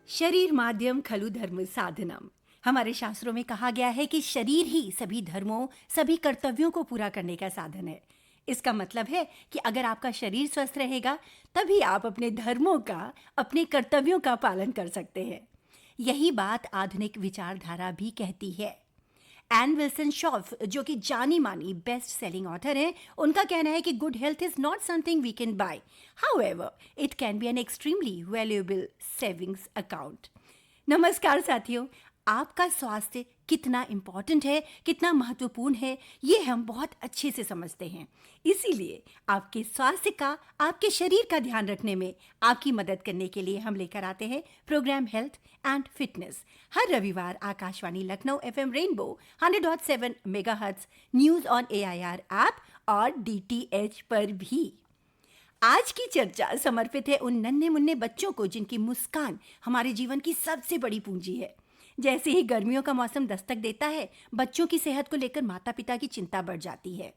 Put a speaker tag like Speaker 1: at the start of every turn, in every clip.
Speaker 1: शरीर माध्यम खलु धर्म साधनम। हमारे शास्त्रों में कहा गया है कि शरीर ही सभी धर्मों, सभी कर्तव्यों को पूरा करने का साधन है। इसका मतलब है कि अगर आपका शरीर स्वस्थ रहेगा तभी आप अपने धर्मों का, अपने कर्तव्यों का पालन कर सकते हैं। यही बात आधुनिक विचारधारा भी कहती है। एन विल्सन शॉफ, जो कि जानी मानी बेस्ट सेलिंग ऑथर हैं, उनका कहना है कि good health is not something we can buy, however it can be an extremely valuable savings account. नमस्कार साथियों, आपका स्वास्थ्य कितना इम्पॉर्टेंट है, कितना महत्वपूर्ण है, ये हम बहुत अच्छे से समझते हैं। इसीलिए आपके स्वास्थ्य का, आपके शरीर का ध्यान रखने में आपकी मदद करने के लिए हम लेकर आते हैं प्रोग्राम हेल्थ एंड फिटनेस। हर रविवार Akashvani Lucknow FM rainbow 100.7 megahertz, news on AIR app और डीटीएच पर भी। आज की चर्चा समर्पित है उन नन्हे मुन्ने बच्चों को जिनकी मुस्कान हमारे जीवन की सबसे बड़ी पूंजी है। जैसे ही गर्मियों का मौसम दस्तक देता है, बच्चों की सेहत को लेकर माता पिता की चिंता बढ़ जाती है।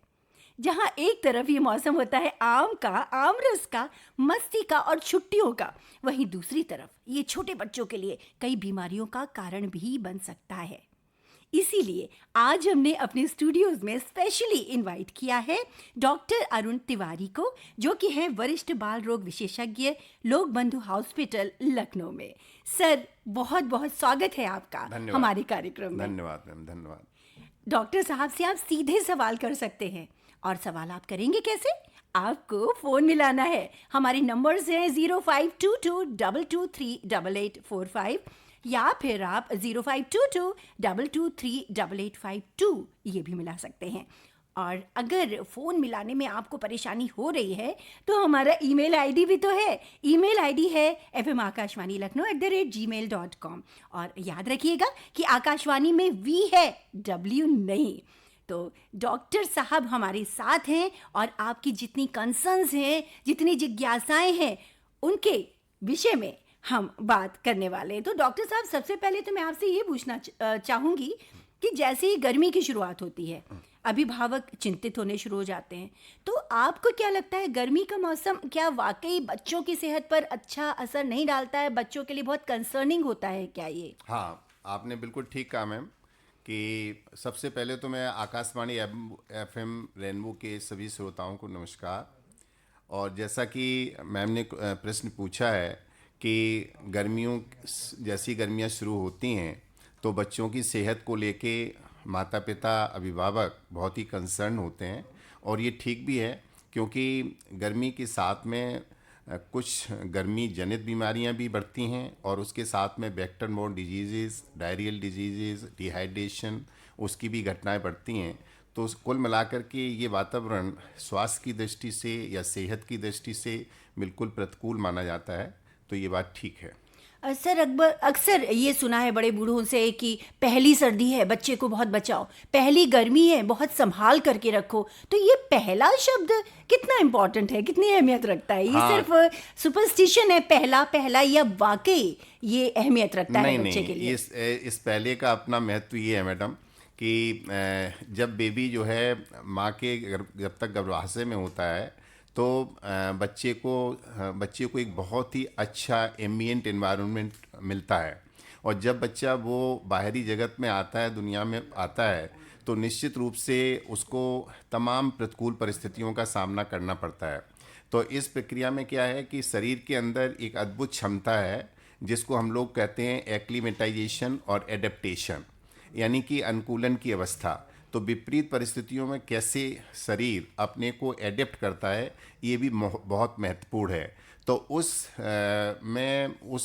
Speaker 1: जहां एक तरफ ये मौसम होता है आम का, आमरस का, मस्ती का और छुट्टियों का, वहीं दूसरी तरफ ये छोटे बच्चों के लिए कई बीमारियों का कारण भी बन सकता है। इसीलिए आज हमने अपने स्टूडियोज में स्पेशली इनवाइट किया है डॉक्टर अरुण तिवारी को, जो कि हैं वरिष्ठ बाल रोग विशेषज्ञ, लोक बंधु हॉस्पिटल लखनऊ में। सर, बहुत बहुत स्वागत है आपका हमारे कार्यक्रम में।
Speaker 2: धन्यवाद मैम, धन्यवाद।
Speaker 1: डॉक्टर साहब से आप सीधे सवाल कर सकते हैं, और सवाल आप करेंगे कैसे? आपको फोन मिलाना है। हमारे नंबर्स हैं 0522223845 या फिर आप 0522223852 ये भी मिला सकते हैं। और अगर फ़ोन मिलाने में आपको परेशानी हो रही है तो हमारा ईमेल आईडी भी तो है। ईमेल आईडी है fmakashvani.gmail.com। और याद रखिएगा कि आकाशवाणी में वी है, डब्ल्यू नहीं। तो डॉक्टर साहब हमारे साथ हैं और आपकी जितनी कंसर्न्स हैं, जितनी जिज्ञासाएं हैं, उनके विषय में हम बात करने वाले हैं। तो डॉक्टर साहब, सबसे पहले तो मैं आपसे ये पूछना चाहूँगी कि जैसे ही गर्मी की शुरुआत होती है, अभिभावक चिंतित होने शुरू हो जाते हैं, तो आपको क्या लगता है गर्मी का मौसम क्या वाकई बच्चों की सेहत पर अच्छा असर नहीं डालता है? बच्चों के लिए बहुत कंसर्निंग होता है क्या ये?
Speaker 2: हाँ, आपने बिल्कुल ठीक कहा मैम कि सबसे पहले तो मैं आकाशवाणी एफएम रेनबो के सभी श्रोताओं को नमस्कार। और जैसा कि मैम ने प्रश्न पूछा है कि जैसी गर्मियाँ शुरू होती हैं तो बच्चों की सेहत को लेके माता पिता, अभिभावक बहुत ही कंसर्न होते हैं। और ये ठीक भी है, क्योंकि गर्मी के साथ में कुछ गर्मी जनित बीमारियां भी बढ़ती हैं और उसके साथ में vector borne disease, diarrhoeal disease, dehydration, उसकी भी घटनाएं बढ़ती हैं। तो कुल मिलाकर के ये वातावरण स्वास्थ्य की दृष्टि से या सेहत की दृष्टि से बिल्कुल प्रतिकूल माना जाता है। तो ये बात ठीक है।
Speaker 1: सर, अक्सर ये सुना है बड़े बूढ़ों से कि पहली सर्दी है, बच्चे को बहुत बचाओ, पहली गर्मी है, बहुत संभाल करके रखो। तो ये पहला शब्द कितना इम्पोर्टेंट है, कितनी अहमियत रखता है? ये सिर्फ सुपरस्टिशन है पहला पहला, या वाकई ये अहमियत रखता है बच्चे के लिए?
Speaker 2: इस पहले का अपना महत्व ये है मैडम कि जब बेबी जो है माँ के जब तक गर्भाशय में होता है तो बच्चे को एक बहुत ही अच्छा एम्बिएंट एनवायरनमेंट मिलता है। और जब बच्चा वो बाहरी जगत में आता है, दुनिया में आता है, तो निश्चित रूप से उसको तमाम प्रतिकूल परिस्थितियों का सामना करना पड़ता है। तो इस प्रक्रिया में क्या है कि शरीर के अंदर एक अद्भुत क्षमता है जिसको हम लोग कहते हैं एक्लीमेटाइजेशन और एडेप्टेशन, यानी कि अनुकूलन की अवस्था। तो विपरीत परिस्थितियों में कैसे शरीर अपने को एडेप्ट करता है, ये भी बहुत महत्वपूर्ण है। तो उस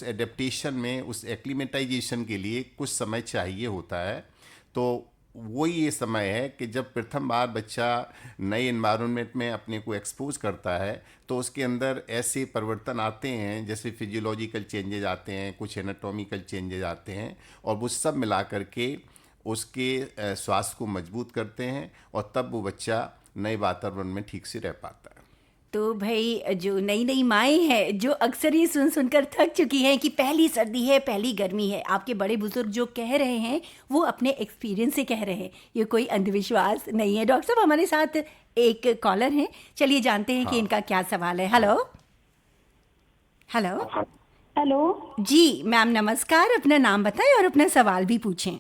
Speaker 2: एडेप्टेशन में, उस एक्लीमेटाइजेशन के लिए कुछ समय चाहिए होता है। तो वो ये समय है कि जब प्रथम बार बच्चा नए एनवायरनमेंट में अपने को एक्सपोज करता है तो उसके अंदर ऐसे परिवर्तन आते हैं, जैसे फिजियोलॉजिकल चेंजेज आते हैं, कुछ एनाटॉमिकल चेंजेज आते हैं, और वो सब मिला करके उसके स्वास्थ्य को मजबूत करते हैं और तब वो बच्चा नए वातावरण में ठीक से रह पाता है।
Speaker 1: तो भाई, जो नई नई माएँ हैं, जो अक्सर ही सुन सुनकर थक चुकी हैं कि पहली सर्दी है, पहली गर्मी है, आपके बड़े बुजुर्ग जो कह रहे हैं वो अपने एक्सपीरियंस से कह रहे हैं, ये कोई अंधविश्वास नहीं है। डॉक्टर साहब, हमारे साथ एक कॉलर हैं, चलिए जानते हैं कि इनका क्या सवाल है। Hello hello,
Speaker 3: hello.
Speaker 1: जी मैम नमस्कार, अपना नाम बताएं और अपना सवाल भी पूछें।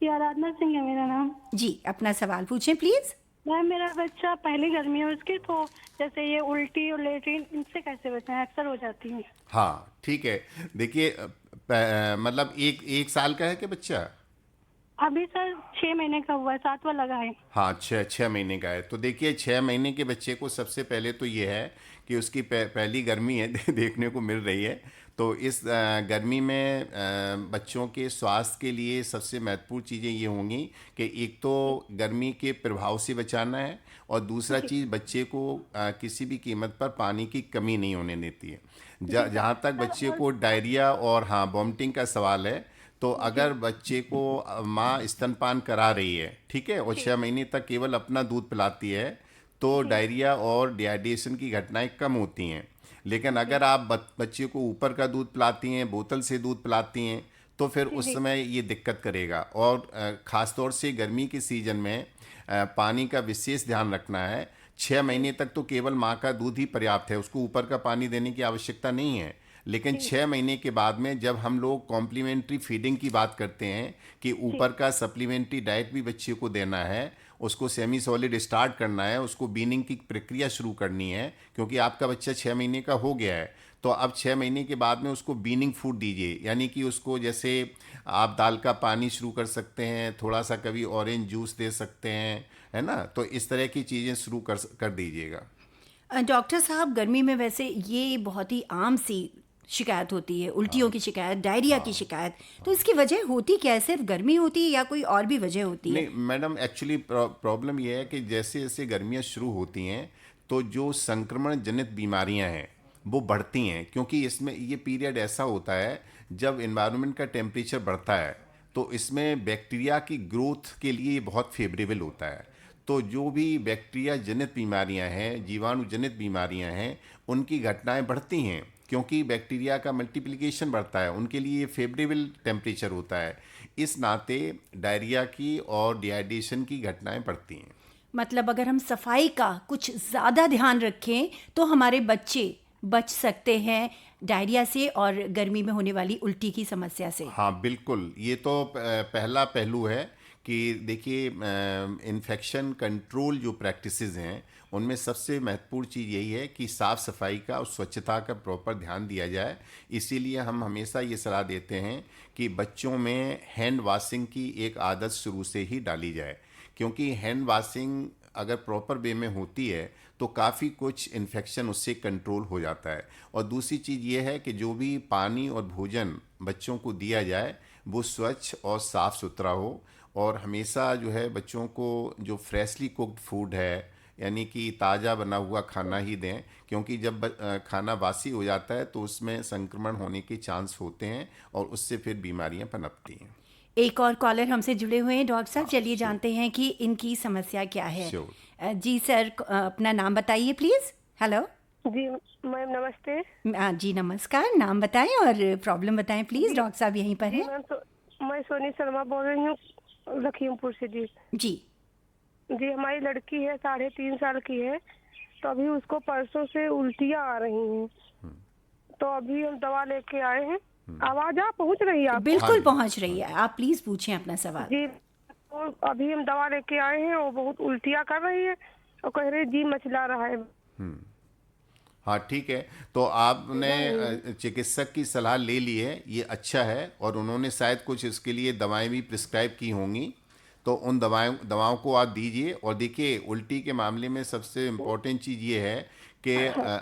Speaker 3: ये आराधना सिंह है मेरा नाम।
Speaker 1: जी अपना सवाल पूछें प्लीज।
Speaker 3: मैम मेरा बच्चा पहली गर्मी है उसकी, तो जैसे ये उल्टी और लेटरिन इनसे कैसे बचें, अक्सर हो जाती है।
Speaker 2: हाँ ठीक है। देखिए मतलब एक एक साल का है कि बच्चा?
Speaker 3: अभी सर 6 महीने का हुआ है, 7वां लगा है।
Speaker 2: हाँ, छः छः महीने का है। तो देखिए 6 महीने के बच्चे को सबसे पहले तो ये है कि उसकी पहली गर्मी है देखने को मिल रही है। तो इस गर्मी में बच्चों के स्वास्थ्य के लिए सबसे महत्वपूर्ण चीज़ें ये होंगी कि एक तो गर्मी के प्रभाव से बचाना है, और दूसरा
Speaker 3: जी
Speaker 2: चीज़ बच्चे को किसी भी कीमत पर पानी की कमी नहीं होने देती है।
Speaker 3: जी सर।
Speaker 2: जहाँ तक
Speaker 3: सर
Speaker 2: बच्चे
Speaker 3: और
Speaker 2: को डायरिया और हाँ वॉमिटिंग का सवाल है, तो
Speaker 3: जी
Speaker 2: अगर बच्चे को माँ स्तनपान करा रही है, ठीक है, और
Speaker 3: जी
Speaker 2: 6 महीने तक केवल अपना दूध पिलाती है, तो
Speaker 3: जी
Speaker 2: डायरिया और डिहाइड्रेशन की घटनाएं कम होती हैं। लेकिन
Speaker 3: जी
Speaker 2: अगर आप बच्चे को ऊपर का दूध पिलाती हैं, बोतल से दूध पिलाती हैं, तो फिर
Speaker 3: जी
Speaker 2: उस
Speaker 3: जी
Speaker 2: समय ये दिक्कत करेगा। और ख़ास तौर से गर्मी के सीजन में पानी का विशेष ध्यान रखना है। 6 महीने तक तो केवल माँ का दूध ही पर्याप्त है, उसको ऊपर का पानी देने की आवश्यकता नहीं है। लेकिन
Speaker 3: जी
Speaker 2: 6 महीने के बाद में जब हम लोग कॉम्प्लीमेंट्री फीडिंग की बात करते हैं कि
Speaker 3: जी
Speaker 2: ऊपर का सप्लीमेंट्री डाइट भी बच्चे को देना है, उसको सेमी सॉलिड स्टार्ट करना है, उसको बीनिंग की प्रक्रिया शुरू करनी है, क्योंकि आपका बच्चा 6 महीने का हो गया है। तो अब 6 महीने के बाद में उसको बीनिंग फूड दीजिए, यानी कि उसको जैसे आप दाल का पानी शुरू कर सकते हैं, थोड़ा सा कभी ऑरेंज जूस दे सकते हैं, है ना। तो इस तरह की चीज़ें शुरू कर दीजिएगा।
Speaker 1: डॉक्टर साहब, गर्मी में वैसे ये बहुत ही आम सी शिकायत होती है, उल्टियों की शिकायत, डायरिया की शिकायत। तो इसकी वजह होती क्या है? सिर्फ गर्मी होती है या कोई और भी वजह होती है?
Speaker 2: नहीं मैडम, एक्चुअली प्रॉब्लम ये है कि जैसे जैसे गर्मियाँ शुरू होती हैं, तो जो संक्रमण जनित बीमारियां हैं वो बढ़ती हैं, क्योंकि इसमें ये पीरियड ऐसा होता है जब इन्वायरमेंट का टेम्परेचर बढ़ता है, तो इसमें बैक्टीरिया की ग्रोथ के लिए ये बहुत फेवरेबल होता है। तो जो भी बैक्टीरिया जनित बीमारियां हैं, जीवाणु जनित बीमारियां हैं, उनकी घटनाएं बढ़ती हैं, क्योंकि बैक्टीरिया का मल्टीप्लिकेशन बढ़ता है, उनके लिए फेवरेबल टेम्परेचर होता है। इस नाते डायरिया की और डिहाइड्रेशन की घटनाएं बढ़ती हैं।
Speaker 1: मतलब अगर हम सफाई का कुछ ज़्यादा ध्यान रखें तो हमारे बच्चे बच सकते हैं डायरिया से और गर्मी में होने वाली उल्टी की समस्या से।
Speaker 2: हाँ बिल्कुल, ये तो पहला पहलू है कि देखिए इन्फेक्शन कंट्रोल जो प्रैक्टिसेस हैं, उनमें सबसे महत्वपूर्ण चीज़ यही है कि साफ़ सफाई का और स्वच्छता का प्रॉपर ध्यान दिया जाए। इसीलिए हम हमेशा ये सलाह देते हैं कि बच्चों में हैंड वॉशिंग की एक आदत शुरू से ही डाली जाए, क्योंकि हैंड वॉशिंग अगर प्रॉपर वे में होती है तो काफ़ी कुछ इन्फेक्शन उससे कंट्रोल हो जाता है। और दूसरी चीज़ ये है कि जो भी पानी और भोजन बच्चों को दिया जाए वो स्वच्छ और साफ़ सुथरा हो, और हमेशा जो है बच्चों को जो फ्रेशली कुक्ड फूड है, यानी कि ताज़ा बना हुआ खाना ही दें, क्योंकि जब खाना बासी हो जाता है तो उसमें संक्रमण होने के चांस होते हैं और उससे फिर बीमारियां पनपती हैं।
Speaker 1: एक और कॉलर हमसे जुड़े हुए हैं डॉक्टर साहब,
Speaker 2: हाँ
Speaker 1: चलिए
Speaker 2: श्योर
Speaker 1: जानते हैं कि इनकी समस्या क्या है।
Speaker 2: श्योर।
Speaker 1: जी सर, अपना नाम बताइए प्लीज़। हेलो।
Speaker 3: जी मैम नमस्ते।
Speaker 1: जी नमस्कार, नाम बताएं और प्रॉब्लम बताएं प्लीज़,
Speaker 3: जी
Speaker 1: डॉक्टर साहब यहीं पर
Speaker 3: जी
Speaker 1: हैं।
Speaker 3: मैम, मैं सोनी शर्मा बोल रही हूँ लखीमपुर से। जी
Speaker 1: जी।
Speaker 3: जी हमारी लड़की है, 3.5 साल की है। तो अभी उसको परसों से उल्टियाँ आ रही हैं। तो अभी हम दवा लेके आए हैं। आवाज आप पहुंच रही है आपको?
Speaker 2: हाँ
Speaker 1: बिल्कुल
Speaker 2: जी।
Speaker 1: पहुंच रही है, आप प्लीज़ पूछें अपना सवाल।
Speaker 3: जी तो अभी हम दवा लेके आए हैं, वो बहुत उल्टियाँ कर रही है और कह रही जी मचला रहा है।
Speaker 2: हाँ ठीक है, तो आपने
Speaker 3: सीधा नहीं है।
Speaker 2: चिकित्सक की सलाह ले ली है, ये अच्छा है, और उन्होंने शायद कुछ इसके लिए दवाएं भी प्रिस्क्राइब की होंगी, तो उन दवाओं को आप दीजिए। और देखिए उल्टी के मामले में सबसे इम्पोर्टेंट चीज़ ये है कि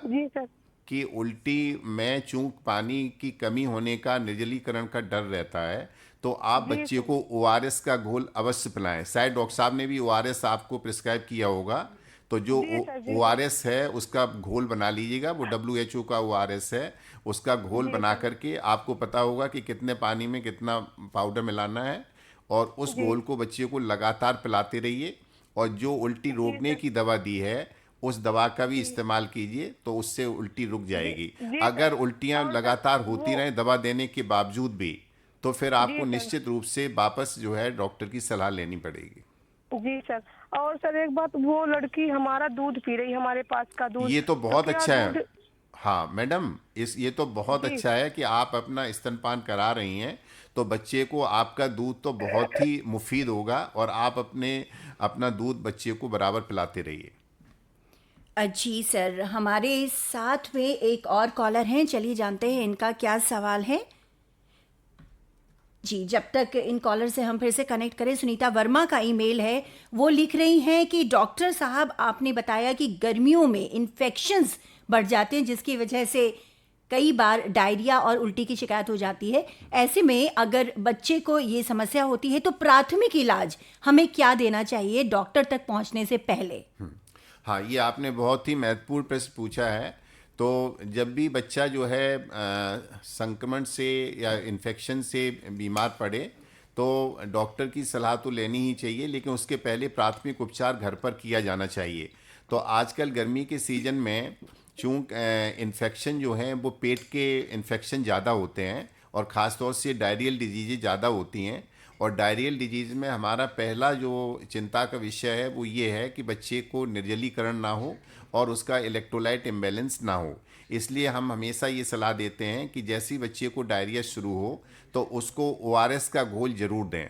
Speaker 3: जी सर।
Speaker 2: कि उल्टी में चूंकि पानी की कमी होने का, निर्जलीकरण का डर रहता है, तो आप
Speaker 3: जी
Speaker 2: बच्चे
Speaker 3: सर।
Speaker 2: को ओआरएस का घोल अवश्य पिलाएं। शायद डॉक्टर साहब ने भी ओआरएस आपको प्रिस्क्राइब किया होगा, तो जो
Speaker 3: जी सर। जी सर।
Speaker 2: ओआरएस है उसका घोल बना लीजिएगा। वो WHO का ओआरएस है, उसका घोल
Speaker 3: जी
Speaker 2: बना
Speaker 3: सर।
Speaker 2: करके आपको पता होगा कि कितने पानी में कितना पाउडर मिलाना है, और उस
Speaker 3: जी
Speaker 2: घोल को बच्चे को लगातार पिलाते रहिए। और जो उल्टी
Speaker 3: जी
Speaker 2: रोकने
Speaker 3: सर।
Speaker 2: की दवा दी है उस दवा का भी
Speaker 3: जी
Speaker 2: इस्तेमाल कीजिए, तो उससे उल्टी रुक
Speaker 3: जी
Speaker 2: जाएगी।
Speaker 3: जी सर।
Speaker 2: अगर उल्टियां
Speaker 3: और सर
Speaker 2: लगातार
Speaker 3: वो
Speaker 2: होती रहें दवा देने के बावजूद भी, तो फिर
Speaker 3: जी
Speaker 2: आपको
Speaker 3: सर।
Speaker 2: निश्चित रूप से वापस जो है डॉक्टर की सलाह लेनी पड़ेगी।
Speaker 3: जी सर। और सर एक बात, वो लड़की हमारा दूध पी रही है, हमारे पास का दूध।
Speaker 2: ये तो
Speaker 3: तो
Speaker 2: बहुत
Speaker 3: क्या
Speaker 2: अच्छा है।
Speaker 3: दूध?
Speaker 2: हाँ मैडम, ये तो बहुत
Speaker 3: जी।
Speaker 2: अच्छा है कि आप अपना स्तनपान करा रही हैं, तो बच्चे को आपका दूध तो बहुत ही मुफीद होगा और आप अपना दूध बच्चे को बराबर पिलाते रहिए।
Speaker 1: जी सर, हमारे साथ में एक और कॉलर हैं, चलिए जानते हैं इनका क्या सवाल है। जी, जब तक इन कॉलर से हम फिर से कनेक्ट करें, सुनीता वर्मा का ईमेल है, वो लिख रही हैं कि डॉक्टर साहब आपने बताया कि गर्मियों में इन्फेक्शंस बढ़ जाते हैं जिसकी वजह से कई बार डायरिया और उल्टी की शिकायत हो जाती है। ऐसे में अगर बच्चे को ये समस्या होती है तो प्राथमिक इलाज हमें क्या देना चाहिए डॉक्टर तक पहुंचने से पहले?
Speaker 2: हाँ, ये आपने बहुत ही महत्वपूर्ण प्रश्न पूछा है। तो जब भी बच्चा जो है संक्रमण से या इन्फेक्शन से बीमार पड़े तो डॉक्टर की सलाह तो लेनी ही चाहिए, लेकिन उसके पहले प्राथमिक उपचार घर पर किया जाना चाहिए। तो आजकल गर्मी के सीज़न में चूँकि इन्फेक्शन जो हैं वो पेट के इन्फेक्शन ज़्यादा होते हैं और ख़ास तौर से डायरियल डिजीज़ेज ज़्यादा होती हैं। और डायरियल डिजीज़ में हमारा पहला जो चिंता का विषय है वो ये है कि बच्चे को निर्जलीकरण ना हो और उसका इलेक्ट्रोलाइट इम्बैलेंस ना हो। इसलिए हम हमेशा ये सलाह देते हैं कि जैसे ही बच्चे को डायरिया शुरू हो तो उसको ORS का घोल ज़रूर दें।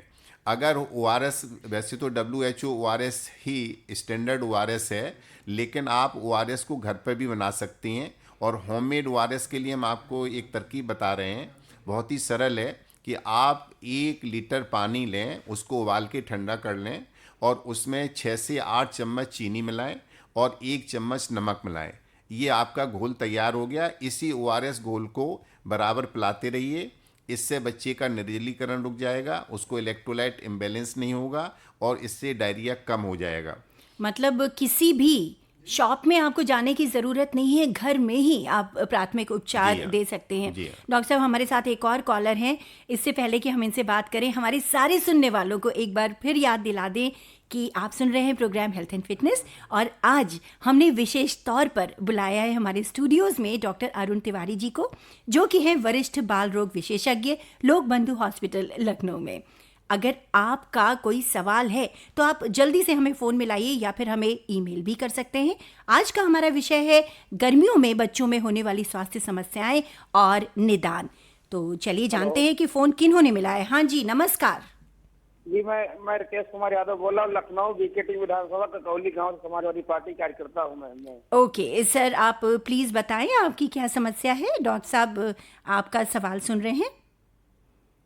Speaker 2: अगर ORS, वैसे तो WHO ORS he standard ORS है, लेकिन आप ORS को घर पर भी बना सकती हैं। और होममेड ORS के लिए हम आपको एक तरकीब बता रहे हैं, बहुत ही सरल है कि आप 1 लीटर पानी लें, उसको उबाल के ठंडा कर लें और उसमें 6 से 8 चम्मच चीनी मिलाएं और 1 चम्मच नमक मिलाएं। ये आपका घोल तैयार हो गया। इसी ORS घोल को बराबर पिलाते रहिए, इससे बच्चे का निर्जलीकरण रुक जाएगा, उसको इलेक्ट्रोलाइट इम्बैलेंस नहीं होगा और इससे डायरिया कम हो जाएगा।
Speaker 1: मतलब किसी भी शॉप में आपको जाने की ज़रूरत नहीं है, घर में ही आप प्राथमिक
Speaker 2: जी
Speaker 1: उपचार
Speaker 2: हाँ।
Speaker 1: दे सकते हैं।
Speaker 2: जी हाँ।
Speaker 1: डॉक्टर साहब, हमारे साथ एक और कॉलर हैं। इससे पहले कि हम इनसे बात करें, हमारे सारे सुनने वालों को एक बार फिर याद दिला दें कि आप सुन रहे हैं प्रोग्राम हेल्थ एंड फिटनेस और आज हमने विशेष तौर पर बुलाया है हमारे स्टूडियोज़ में डॉक्टर अरुण तिवारी जी को, जो कि हैं वरिष्ठ बाल रोग विशेषज्ञ, लोक बंधु हॉस्पिटल लखनऊ में। अगर आपका कोई सवाल है तो आप जल्दी से हमें फ़ोन मिलाइए या फिर हमें ईमेल भी कर सकते हैं। आज का हमारा विषय है गर्मियों में बच्चों में होने वाली स्वास्थ्य समस्याएं और निदान। तो चलिए जानते हैं कि फ़ोन किन्होंने मिला है। हाँ जी, नमस्कार।
Speaker 4: जी, मैं राकेश कुमार यादव बोल रहा हूँ, लखनऊ बीकेटी विधानसभा ककौली गांव से समाजवादी पार्टी कार्यकर्ता हूँ मैं।
Speaker 1: ओके सर, आप प्लीज़ बताएं आपकी क्या समस्या है। डॉक्टर साहब आपका सवाल सुन रहे हैं।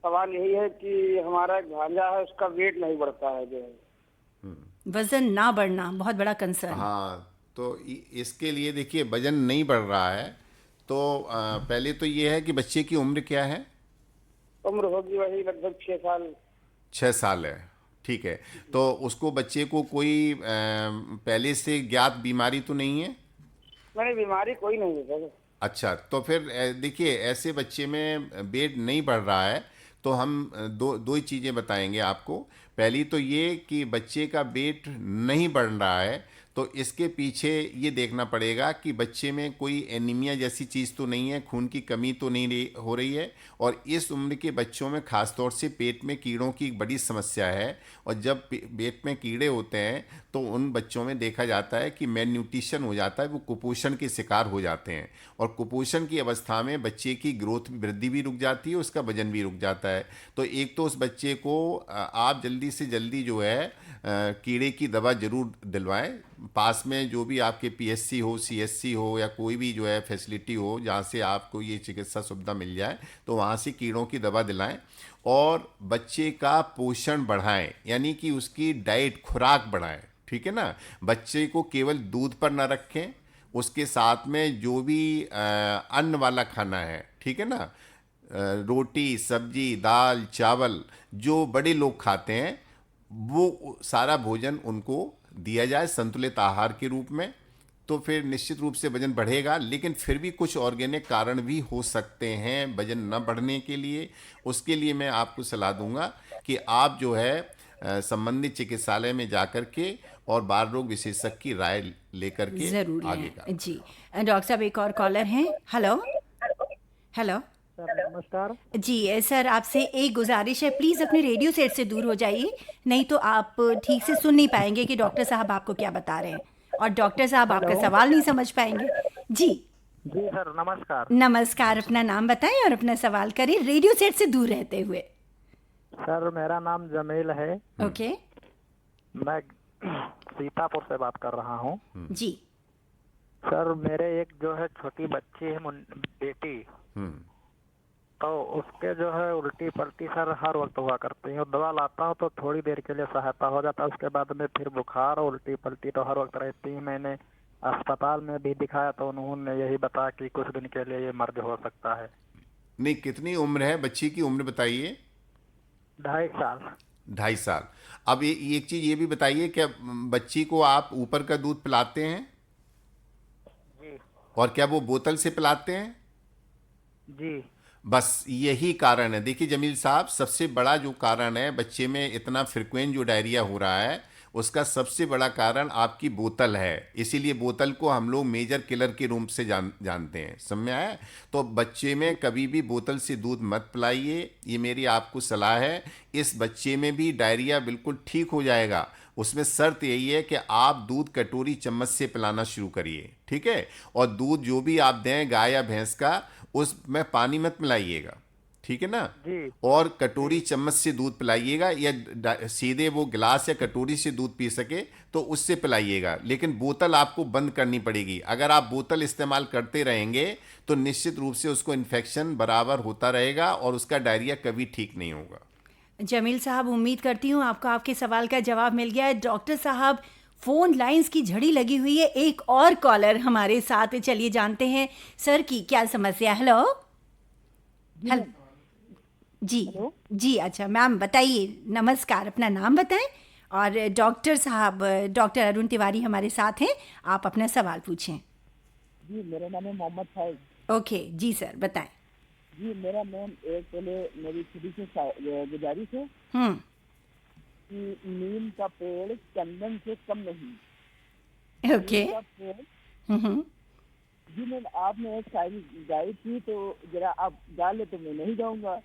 Speaker 4: सवाल यही है कि हमारा भांजा है, उसका वेट नहीं बढ़ता है जो है।
Speaker 1: वजन ना बढ़ना बहुत बड़ा कंसर्न।
Speaker 2: हाँ, तो इसके लिए देखिए, वजन नहीं बढ़ रहा है तो पहले तो ये है कि बच्चे की उम्र क्या है?
Speaker 4: उम्र होगी वही लगभग 6 साल।
Speaker 2: 6 साल है, ठीक है। तो उसको बच्चे को कोई पहले से ज्ञात बीमारी तो नहीं है?
Speaker 4: नहीं, बीमारी कोई नहीं है सर।
Speaker 2: अच्छा, तो फिर देखिए, ऐसे बच्चे में वेट नहीं बढ़ रहा है तो हम दो ही चीज़ें बताएंगे आपको। पहली तो ये कि बच्चे का वेट नहीं बढ़ रहा है तो इसके पीछे ये देखना पड़ेगा कि बच्चे में कोई एनीमिया जैसी चीज़ तो नहीं है, खून की कमी तो नहीं हो रही है। और इस उम्र के बच्चों में ख़ास तौर से पेट में कीड़ों की एक बड़ी समस्या है और जब पेट में कीड़े होते हैं तो उन बच्चों में देखा जाता है कि मेल न्यूट्रिशन हो जाता है, वो कुपोषण के शिकार हो जाते हैं। और कुपोषण की अवस्था में बच्चे की ग्रोथ वृद्धि भी रुक जाती है, उसका वजन भी रुक जाता है। तो एक तो उस बच्चे को आप जल्दी से जल्दी जो है कीड़े की दवा ज़रूर दिलवाएं। पास में जो भी आपके PSC हो, CSC हो या कोई भी जो है फैसिलिटी हो जहाँ से आपको ये चिकित्सा सुविधा मिल जाए तो वहाँ से कीड़ों की दवा दिलाएं। और बच्चे का पोषण बढ़ाएं, यानी कि उसकी डाइट, खुराक बढ़ाएं, ठीक है ना। बच्चे को केवल दूध पर ना रखें, उसके साथ में जो भी अन्न वाला खाना है, ठीक है ना, रोटी, सब्जी, दाल, चावल जो बड़े लोग खाते हैं वो सारा भोजन उनको दिया जाए संतुलित आहार के रूप में। तो फिर निश्चित रूप से वजन बढ़ेगा, लेकिन फिर भी कुछ ऑर्गेनिक कारण भी हो सकते हैं वजन न बढ़ने के लिए। उसके लिए मैं आपको सलाह दूंगा कि आप जो है संबंधित चिकित्सालय में जाकर के और बाल रोग विशेषज्ञ की राय लेकर के
Speaker 1: जरूर
Speaker 2: आगे
Speaker 1: लें।
Speaker 2: का।
Speaker 1: जी डॉक्टर साहब, एक और कॉलर हैं। Hello hello.
Speaker 4: नमस्कार।
Speaker 1: जी सर, आपसे एक गुजारिश है, प्लीज़ अपने रेडियो सेट से दूर हो जाइए, नहीं तो आप ठीक से सुन नहीं पाएंगे कि डॉक्टर साहब आपको क्या बता रहे हैं और डॉक्टर साहब आपका सवाल नहीं समझ पाएंगे। जी
Speaker 5: जी सर, नमस्कार।
Speaker 1: नमस्कार, अपना नाम बताएं और अपना सवाल करें, रेडियो सेट से दूर रहते हुए।
Speaker 5: सर, मेरा नाम जमील है।
Speaker 1: ओके।
Speaker 5: मैं सीतापुर से बात कर रहा हूँ।
Speaker 1: जी।
Speaker 5: सर, मेरे एक जो है छोटी बच्ची है, बेटी, तो उसके जो है उल्टी पलटी सर हर वक्त हुआ करती है। दवा लाता हूँ तो थोड़ी देर के लिए सहायता हो जाता है, उसके बाद में फिर बुखार और उल्टी पलटी तो हर वक्त रहती है। मैंने अस्पताल में भी दिखाया तो उन्होंने यही बताया कि कुछ दिन के लिए ये मर्ज हो सकता है।
Speaker 2: नहीं, कितनी उम्र है बच्ची की? उम्र बताइए।
Speaker 5: 2.5 साल।
Speaker 2: 2.5 साल। अब ये एक चीज़ ये भी बताइए, क्या बच्ची को आप ऊपर का दूध पिलाते हैं?
Speaker 5: जी
Speaker 2: और क्या वो बोतल से पिलाते हैं?
Speaker 5: जी।
Speaker 2: बस यही कारण है। देखिए जमील साहब, सबसे बड़ा जो कारण है बच्चे में इतना फ्रिक्वेंट जो डायरिया हो रहा है, उसका सबसे बड़ा कारण आपकी बोतल है। इसीलिए बोतल को हम लोग मेजर किलर के रूप से जानते हैं। समझ में आया? तो बच्चे में कभी भी बोतल से दूध मत पिलाइए, ये मेरी आपको सलाह है। इस बच्चे में भी डायरिया बिल्कुल ठीक हो जाएगा। उसमें शर्त यही है कि आप दूध कटोरी चम्मच से पिलाना शुरू करिए, ठीक है? और दूध जो भी आप दें गाय या भैंस का, उसमें पानी मत मिलाइएगा, ठीक है ना?
Speaker 5: जी।
Speaker 2: और कटोरी चम्मच से दूध पिलाइएगा, या सीधे वो गिलास या कटोरी से दूध पी सके तो उससे पिलाइएगा। लेकिन बोतल आपको बंद करनी पड़ेगी। अगर आप बोतल इस्तेमाल करते रहेंगे तो निश्चित रूप से उसको इन्फेक्शन बराबर होता रहेगा और उसका डायरिया कभी ठीक नहीं होगा।
Speaker 1: जमील साहब, उम्मीद करती हूँ आपको आपके सवाल का जवाब मिल गया है। डॉक्टर साहब, फोन लाइंस की झड़ी लगी हुई है। एक और कॉलर हमारे साथ है, चलिए जानते हैं सर की क्या समस्या। हेलो। हेलो जी। जी, अच्छा मैम बताइए। नमस्कार, अपना नाम बताएं और डॉक्टर साहब, डॉक्टर अरुण तिवारी हमारे साथ हैं, आप अपना सवाल पूछें।
Speaker 4: जी, मेरा नाम है मोहम्मद फाइज।
Speaker 1: ओके जी सर, बताएं।
Speaker 4: जी, मेरा मैम एक पहले मेरी खुदी से गुजारिश है
Speaker 1: हम्म।
Speaker 4: कि नीम का पेड़ चंदन से कम नहीं।
Speaker 1: ओके।
Speaker 4: नीम का पेड़।
Speaker 1: हम्म।
Speaker 4: जी मैम, आपने एक शायरी गाई थी तो जरा आप गा ले तो मैं नहीं गाऊंगा।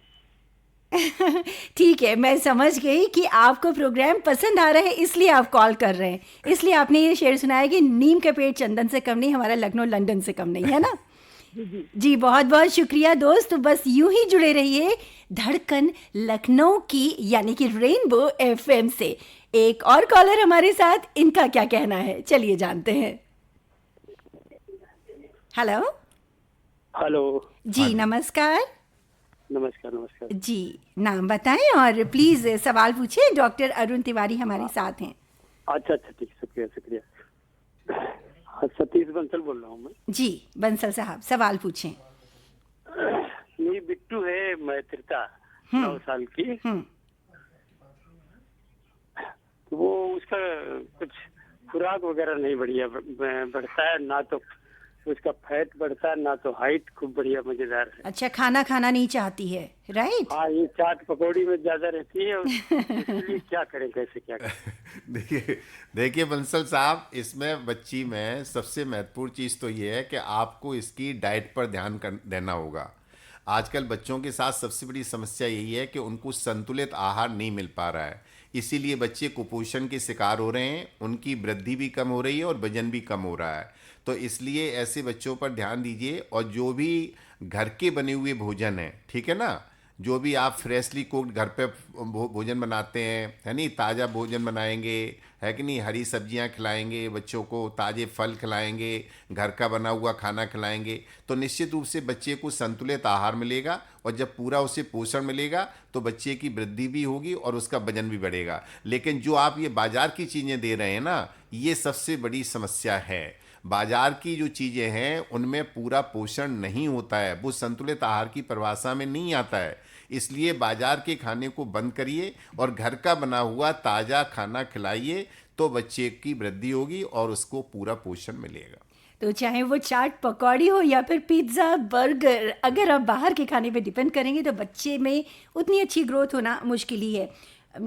Speaker 1: ठीक है, मैं समझ गई कि आपको प्रोग्राम पसंद आ रहा है, इसलिए आप कॉल कर रहे हैं। इसलिए आपने ये शेर सुनाया कि नीम का पेड़ चंदन से कम नहीं, हमारा लखनऊ लंदन से कम नहीं, है ना? जी, बहुत बहुत शुक्रिया दोस्त। बस यूं ही जुड़े रहिए धड़कन लखनऊ की, यानी कि रेनबो एफएम से। एक और कॉलर हमारे साथ, इनका क्या कहना है, चलिए जानते हैं। हेलो।
Speaker 6: हेलो।
Speaker 1: जी नमस्कार।
Speaker 6: नमस्कार नमस्कार।
Speaker 1: जी, नाम बताएं और प्लीज सवाल पूछिए। डॉक्टर अरुण तिवारी हमारे साथ हैं।
Speaker 6: अच्छा अच्छा, ठीक, शुक्रिया शुक्रिया। हाँ, सतीश बंसल बोल रहा हूँ मैं।
Speaker 1: जी बंसल साहब, सवाल पूछें।
Speaker 6: मेरी बिट्टू है मैत्रिता, 9 साल की। वो उसका कुछ खुराक वगैरह नहीं बढ़िया बढ़ता है, ना तो उसका फैट बढ़ता है ना तो हाइट खूब बढ़िया मजेदार है।
Speaker 1: अच्छा, खाना खाना नहीं चाहती है, राइट?
Speaker 6: हाँ, ये चाट पकौड़ी में ज्यादा रहती है और इसलिए क्या करें, कैसे क्या करें?
Speaker 2: देखिए बंसल साहब, इसमें बच्ची में सबसे महत्वपूर्ण चीज़ तो ये है कि आपको इसकी डाइट पर ध्यान देना होगा। आजकल बच्चों के साथ सबसे बड़ी समस्या यही है कि उनको संतुलित आहार नहीं मिल पा रहा है। इसीलिए बच्चे कुपोषण के शिकार हो रहे हैं, उनकी वृद्धि भी कम हो रही है और वजन भी कम हो रहा है। तो इसलिए ऐसे बच्चों पर ध्यान दीजिए। और जो भी घर के बने हुए भोजन है, ठीक है ना, जो भी आप फ्रेशली कुक्ड घर पे भोजन बनाते हैं, है नहीं, ताज़ा भोजन बनाएंगे, है कि नहीं, हरी सब्जियां खिलाएंगे बच्चों को, ताज़े फल खिलाएंगे, घर का बना हुआ खाना खिलाएंगे, तो निश्चित रूप से बच्चे को संतुलित आहार मिलेगा। और जब पूरा उसे पोषण मिलेगा तो बच्चे की वृद्धि भी होगी और उसका वजन भी बढ़ेगा। लेकिन जो आप ये बाजार की चीज़ें दे रहे हैं ना, ये सबसे बड़ी समस्या है। बाजार की जो चीज़ें हैं उनमें पूरा पोषण नहीं होता है, वो संतुलित आहार की परिभाषा में नहीं आता है। इसलिए बाजार के खाने को बंद करिए और घर का बना हुआ ताज़ा खाना खिलाइए, तो बच्चे की वृद्धि होगी और उसको पूरा पोषण मिलेगा।
Speaker 1: तो चाहे वो चाट पकौड़ी हो या फिर पिज्ज़ा बर्गर, अगर आप बाहर के खाने पे डिपेंड करेंगे तो बच्चे में उतनी अच्छी ग्रोथ होना मुश्किल ही है।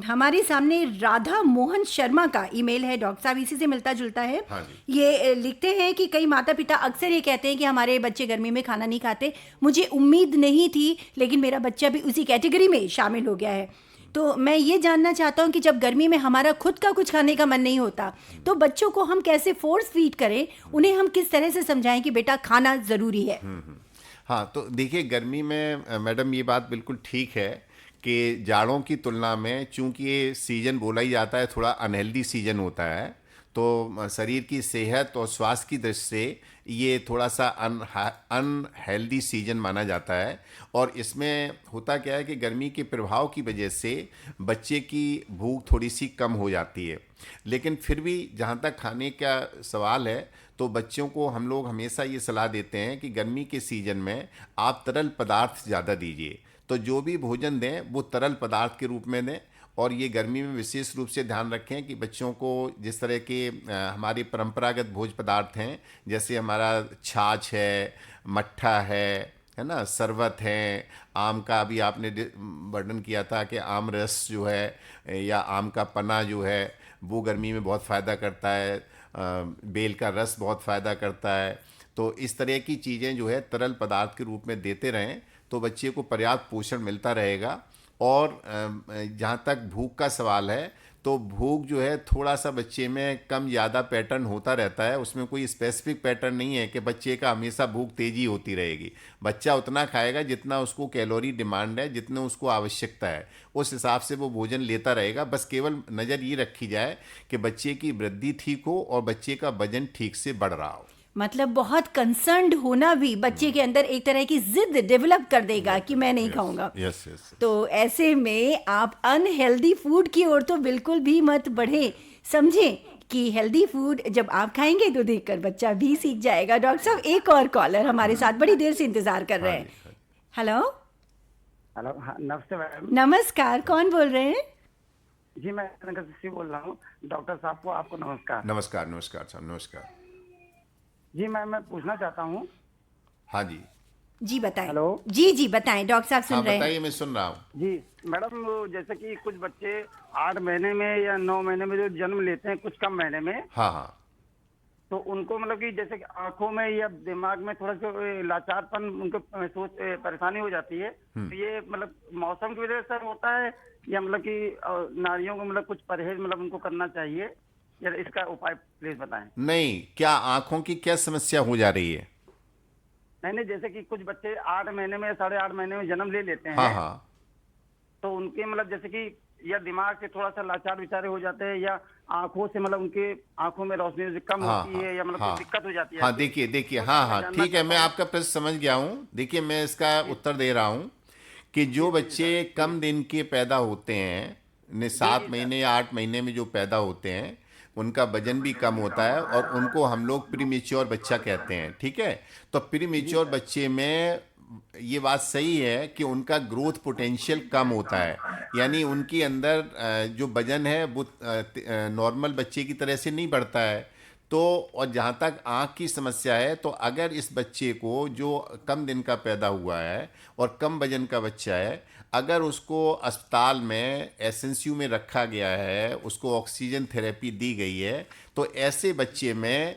Speaker 1: हमारे सामने राधा मोहन शर्मा का ईमेल है, डॉक्टर साहब इसी से मिलता जुलता है।
Speaker 2: हाँ
Speaker 1: ये लिखते हैं कि कई माता पिता अक्सर ये कहते हैं कि हमारे बच्चे गर्मी में खाना नहीं खाते। मुझे उम्मीद नहीं थी, लेकिन मेरा बच्चा भी उसी कैटेगरी में शामिल हो गया है। तो मैं ये जानना चाहता हूँ कि जब गर्मी में हमारा खुद का कुछ खाने का मन नहीं होता तो बच्चों को हम कैसे फोर्स फीड करें, उन्हें हम किस तरह से समझाएं कि बेटा खाना ज़रूरी है।
Speaker 2: हाँ, तो देखिए गर्मी में मैडम ये बात बिल्कुल ठीक है कि जाड़ों की तुलना में चूंकि ये सीज़न बोला ही जाता है थोड़ा अनहेल्दी सीज़न होता है, तो शरीर की सेहत और स्वास्थ्य की दृष्टि से ये थोड़ा सा अनहेल्दी सीजन माना जाता है। और इसमें होता क्या है कि गर्मी के प्रभाव की वजह से बच्चे की भूख थोड़ी सी कम हो जाती है, लेकिन फिर भी जहाँ तक खाने का सवाल है तो बच्चों को हम लोग हमेशा ये सलाह देते हैं कि गर्मी के सीज़न में आप तरल पदार्थ ज़्यादा दीजिए। तो जो भी भोजन दें वो तरल पदार्थ के रूप में दें। और ये गर्मी में विशेष रूप से ध्यान रखें कि बच्चों को जिस तरह के हमारे परंपरागत भोज्य पदार्थ हैं, जैसे हमारा छाछ है, मट्ठा है ना, शरबत है, आम का अभी आपने वर्णन किया था कि आम रस जो है या आम का पन्ना जो है वो गर्मी में बहुत फ़ायदा करता है, बेल का रस बहुत फ़ायदा करता है। तो इस तरह की चीज़ें जो है तरल पदार्थ के रूप में देते रहें तो बच्चे को पर्याप्त पोषण मिलता रहेगा। और जहाँ तक भूख का सवाल है तो भूख जो है थोड़ा सा बच्चे में कम ज़्यादा पैटर्न होता रहता है, उसमें कोई स्पेसिफिक पैटर्न नहीं है कि बच्चे का हमेशा भूख तेज़ी होती रहेगी। बच्चा उतना खाएगा जितना उसको कैलोरी डिमांड है, जितने उसको आवश्यकता है, उस हिसाब से वो भोजन लेता रहेगा। बस केवल नज़र ये रखी जाए कि बच्चे की वृद्धि ठीक हो और बच्चे का वजन ठीक से बढ़ रहा हो।
Speaker 1: मतलब बहुत कंसर्न्ड होना भी बच्चे के अंदर एक तरह की जिद डेवलप कर देगा कि मैं नहीं खाऊंगा।
Speaker 2: Yes yes.
Speaker 1: तो ऐसे में आप अनहेल्दी फूड की ओर तो बिल्कुल भी मत बढ़े। समझें कि हेल्दी फूड जब आप खाएंगे तो देखकर बच्चा भी सीख जाएगा। डॉक्टर साहब, एक और कॉलर हमारे साथ बड़ी देर से इंतजार कर रहे हैं। हेलो।
Speaker 4: हेलो, हाँ नमस्ते मैडम।
Speaker 1: नमस्कार, कौन बोल रहे हैं?
Speaker 4: जी मैं नगर से बोल रहा हूँ। डॉक्टर साहब को आपको नमस्कार।
Speaker 2: नमस्कार नमस्कार साहब, नमस्कार।
Speaker 4: जी मैं पूछना चाहता हूँ।
Speaker 2: हाँ जी
Speaker 1: जी बताएं।
Speaker 4: हेलो।
Speaker 1: जी बताएं, डॉक्टर साहब सुन
Speaker 2: हाँ
Speaker 1: रहे हैं।
Speaker 2: बताइए, मैं सुन रहा हूँ।
Speaker 4: जी मैडम, वो जैसे कि कुछ बच्चे 8 महीने में या 9 महीने में जो जन्म लेते हैं, कुछ कम महीने में,
Speaker 2: हाँ हाँ।
Speaker 4: तो उनको मतलब कि जैसे कि आंखों में या दिमाग में थोड़ा सा लाचारपन, उनको सोच परेशानी हो जाती है। तो ये मतलब मौसम की वजह से होता है या मतलब कि नारियों को मतलब कुछ परहेज मतलब उनको करना चाहिए, या इसका उपाय प्लीज बताएं।
Speaker 2: नहीं, क्या आंखों की क्या समस्या हो जा रही है?
Speaker 4: नहीं, जैसे कि कुछ बच्चे 8 महीने में 8.5 महीने में जन्म ले लेते हैं।
Speaker 2: हाँ हाँ।
Speaker 4: तो उनके मतलब जैसे कि या दिमाग से थोड़ा सा लाचार बेचारे हो जाते हैं, या आंखों से मतलब उनके आंखों में रोशनी कम
Speaker 2: हाँ,
Speaker 4: होती है, या मतलब
Speaker 2: हाँ,
Speaker 4: कुछ दिक्कत हो जाती है।
Speaker 2: हाँ देखिए हाँ ठीक है, मैं आपका प्रश्न समझ गया हूँ। देखिए मैं इसका उत्तर दे रहा हूँ कि जो बच्चे कम दिन के पैदा होते हैं, 7 महीने या 8 महीने में जो पैदा होते हैं, उनका वजन भी कम होता है और उनको हम लोग प्रीमेच्योर बच्चा कहते हैं। ठीक है, तो प्रीमेच्योर बच्चे में ये बात सही है कि उनका ग्रोथ पोटेंशियल कम होता है, यानी उनके अंदर जो वजन है वो नॉर्मल बच्चे की तरह से नहीं बढ़ता है। तो और जहाँ तक आँख की समस्या है, तो अगर इस बच्चे को जो कम दिन का पैदा हुआ है और कम वजन का बच्चा है, अगर उसको अस्पताल में एसएनसीयू में रखा गया है, उसको ऑक्सीजन थेरेपी दी गई है, तो ऐसे बच्चे में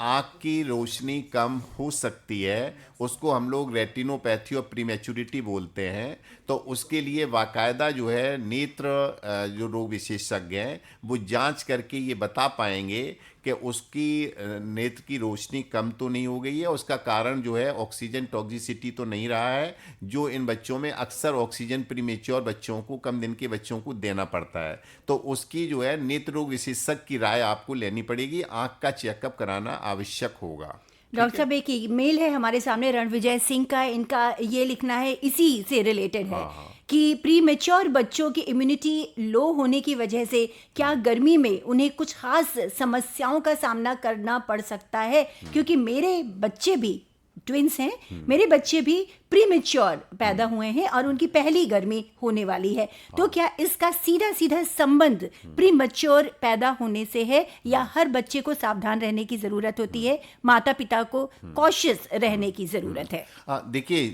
Speaker 2: आँख की रोशनी कम हो सकती है। उसको हम लोग रेटिनोपैथी और प्रीमेच्योरिटी बोलते हैं। तो उसके लिए बाकायदा जो है नेत्र जो रोग विशेषज्ञ हैं वो जांच करके ये बता पाएंगे कि उसकी नेत्र की रोशनी कम तो नहीं हो गई है, उसका कारण जो है ऑक्सीजन टॉक्सिसिटी तो नहीं रहा है, जो इन बच्चों में अक्सर ऑक्सीजन प्रीमेच्योर बच्चों को, कम दिन के बच्चों को देना पड़ता है। तो उसकी जो है नेत्र रोग विशेषज्ञ की राय आपको लेनी पड़ेगी, आँख का चेकअप कराना आवश्यक होगा।
Speaker 1: डॉक्टर साहब, एक ईमेल है हमारे सामने रणविजय सिंह का, इनका ये लिखना है, इसी से रिलेटेड है कि प्री मेच्योर बच्चों की इम्यूनिटी लो होने की वजह से क्या गर्मी में उन्हें कुछ खास समस्याओं का सामना करना पड़ सकता है? क्योंकि मेरे बच्चे भी ट्विंस हैं, मेरे बच्चे भी प्री मेच्योर पैदा हुए हैं और उनकी पहली गर्मी होने वाली है। तो क्या इसका सीधा सीधा संबंध प्री मेच्योर पैदा होने से है, या हर बच्चे को सावधान रहने की ज़रूरत होती है, माता पिता को कॉशियस रहने की ज़रूरत है?
Speaker 2: देखिए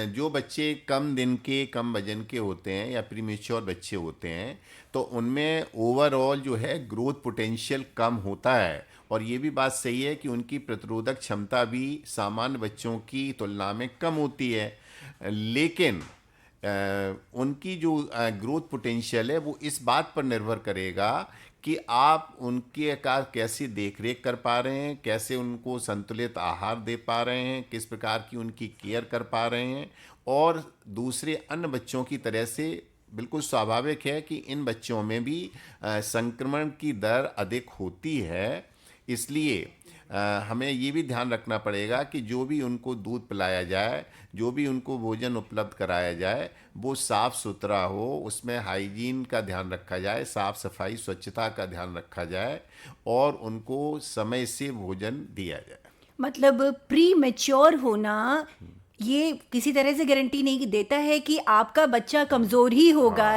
Speaker 2: जो बच्चे कम दिन के, कम वजन के होते हैं या प्री मेच्योर बच्चे होते हैं, तो उनमें ओवरऑल जो है ग्रोथ पोटेंशियल कम होता है। और ये भी बात सही है कि उनकी प्रतिरोधक क्षमता भी सामान्य बच्चों की तुलना में कम होती है। लेकिन उनकी जो ग्रोथ पोटेंशियल है वो इस बात पर निर्भर करेगा कि आप उनके का कैसे देख रेख कर पा रहे हैं, कैसे उनको संतुलित आहार दे पा रहे हैं, किस प्रकार की उनकी केयर कर पा रहे हैं। और दूसरे अन्य बच्चों की तरह से बिल्कुल स्वाभाविक है कि इन बच्चों में भी संक्रमण की दर अधिक होती है। इसलिए हमें ये भी ध्यान रखना पड़ेगा कि जो भी उनको दूध पिलाया जाए, जो भी उनको भोजन उपलब्ध कराया जाए, वो साफ़ सुथरा हो, उसमें हाइजीन का ध्यान रखा जाए, साफ़ सफाई स्वच्छता का ध्यान रखा जाए और उनको समय से भोजन दिया जाए।
Speaker 1: मतलब प्री मैच्योर होना ये किसी तरह से गारंटी नहीं देता है कि आपका बच्चा कमज़ोर ही होगा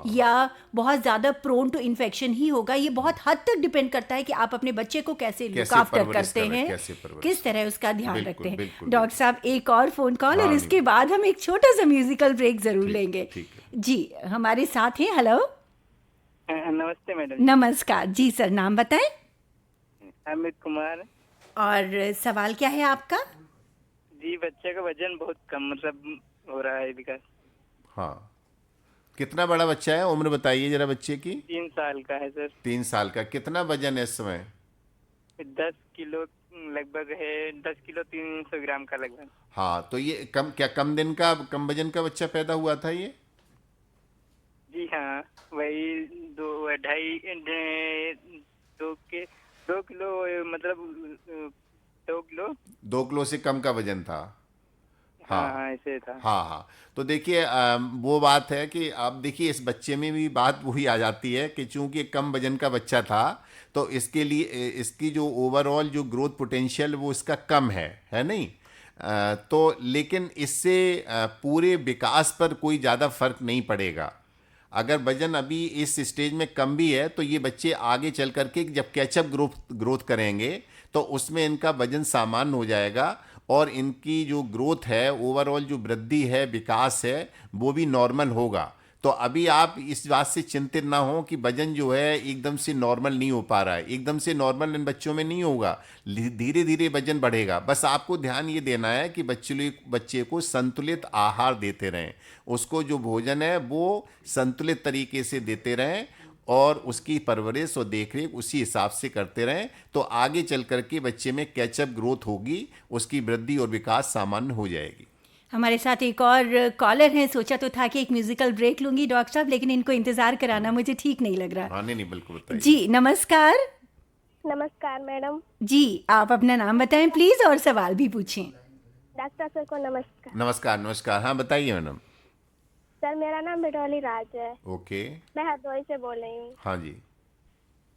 Speaker 1: या बहुत ज़्यादा प्रोन टू इन्फेक्शन ही होगा। ये बहुत हद तक डिपेंड करता है कि आप अपने बच्चे को कैसे लुक आफ्टर करते हैं, किस तरह उसका ध्यान रखते हैं। डॉक्टर साहब, एक और फ़ोन कॉल और इसके बाद हम एक छोटा सा म्यूजिकल ब्रेक ज़रूर लेंगे। जी, हमारे साथ हैं। हेलो,
Speaker 7: नमस्ते मैडम।
Speaker 1: नमस्कार जी सर, नाम बताएं।
Speaker 7: अमित कुमार।
Speaker 1: और सवाल क्या है आपका?
Speaker 7: जी, बच्चे का वजन बहुत कम मतलब हो रहा है विकास।
Speaker 2: हाँ, कितना बड़ा बच्चा है, उम्र बताइए जरा बच्चे की।
Speaker 7: 3 साल का है सर।
Speaker 2: 3 साल का। कितना वजन है इस समय?
Speaker 7: 10 किलो लगभग है, 10 किलो 300 ग्राम का लगभग।
Speaker 2: हाँ, तो ये कम वजन का बच्चा पैदा हुआ था ये?
Speaker 7: जी हाँ, वही 2 किलो मतलब 2
Speaker 2: किलो से कम का वजन था।
Speaker 7: हाँ, ऐसे था।
Speaker 2: हाँ। तो देखिए, वो बात है कि आप देखिए इस बच्चे में भी बात वही आ जाती है कि चूंकि कम वजन का बच्चा था तो इसके लिए इसकी जो ओवरऑल जो ग्रोथ पोटेंशियल वो इसका कम है नहीं। तो लेकिन इससे पूरे विकास पर कोई ज़्यादा फर्क नहीं पड़ेगा। अगर वजन अभी इस स्टेज में कम भी है तो ये बच्चे आगे चल करके जब कैचअप ग्रोथ करेंगे तो उसमें इनका वजन सामान्य हो जाएगा और इनकी जो ग्रोथ है, ओवरऑल जो वृद्धि है, विकास है, वो भी नॉर्मल होगा। तो अभी आप इस बात से चिंतित ना हो कि वजन जो है एकदम से नॉर्मल नहीं हो पा रहा है। एकदम से नॉर्मल इन बच्चों में नहीं होगा, धीरे धीरे वजन बढ़ेगा। बस आपको ध्यान ये देना है कि बच्चे को संतुलित आहार देते रहें, उसको जो भोजन है वो संतुलित तरीके से देते रहें और उसकी परवरिश और देखरेख उसी हिसाब से करते रहें। तो आगे चल करके बच्चे में कैचअप ग्रोथ होगी, उसकी वृद्धि और विकास सामान्य हो जाएगी।
Speaker 1: हमारे साथ एक और कॉलर हैं। सोचा तो था कि एक म्यूजिकल ब्रेक लूंगी डॉक्टर साहब, लेकिन इनको इंतजार कराना मुझे ठीक नहीं लग रहा।
Speaker 2: हाँ, नहीं, बिल्कुल बताइए।
Speaker 1: जी नमस्कार।
Speaker 3: नमस्कार मैडम।
Speaker 1: जी, आप अपना नाम बताएं प्लीज और सवाल भी पूछें।
Speaker 3: डॉक्टर सर को नमस्कार।
Speaker 2: नमस्कार। हाँ, बताइए मैडम।
Speaker 3: सर, मेरा नाम बिटौली राज है।
Speaker 2: ओके।
Speaker 3: मैं हरदोई से बोल रही हूँ।
Speaker 2: हाँ जी।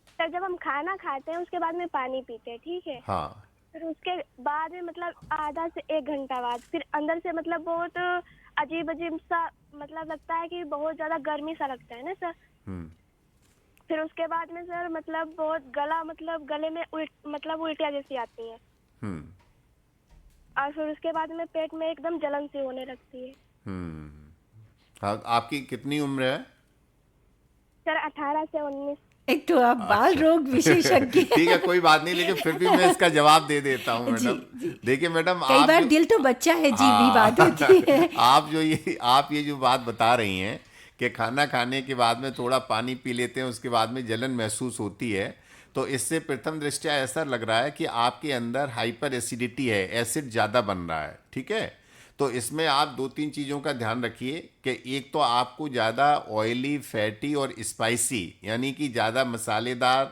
Speaker 3: सर, जब हम खाना खाते हैं उसके बाद में पानी पीते हैं, ठीक है?
Speaker 2: हाँ।
Speaker 3: फिर उसके बाद में मतलब आधा से 1 घंटा बाद फिर अंदर से मतलब बहुत अजीब सा मतलब लगता है कि बहुत ज्यादा गर्मी सा लगता है ना सर। फिर उसके बाद में सर मतलब बहुत गले में उल्टियाँ जैसी आती है। और फिर उसके बाद में पेट में एकदम जलन सी होने लगती है।
Speaker 2: हाँ, आपकी कितनी उम्र है?
Speaker 3: सर 18 से 19।
Speaker 1: एक तो आप बाल रोग विशेषज्ञ
Speaker 2: ठीक है, कोई बात नहीं, लेकिन फिर भी मैं इसका जवाब दे देता हूँ मैडम। देखिए मैडम,
Speaker 1: कई बार दिल तो बच्चा है जी भी बात होती है।
Speaker 2: आप ये जो बात बता रही हैं कि खाना खाने के बाद में थोड़ा पानी पी लेते हैं, उसके बाद में जलन महसूस होती है, तो इससे प्रथम दृष्टया ऐसा लग रहा है कि आपके अंदर हाइपर एसिडिटी है, एसिड ज़्यादा बन रहा है। ठीक है, तो इसमें आप 2-3 चीज़ों का ध्यान रखिए कि एक तो आपको ज़्यादा ऑयली, फैटी और स्पाइसी यानी कि ज़्यादा मसालेदार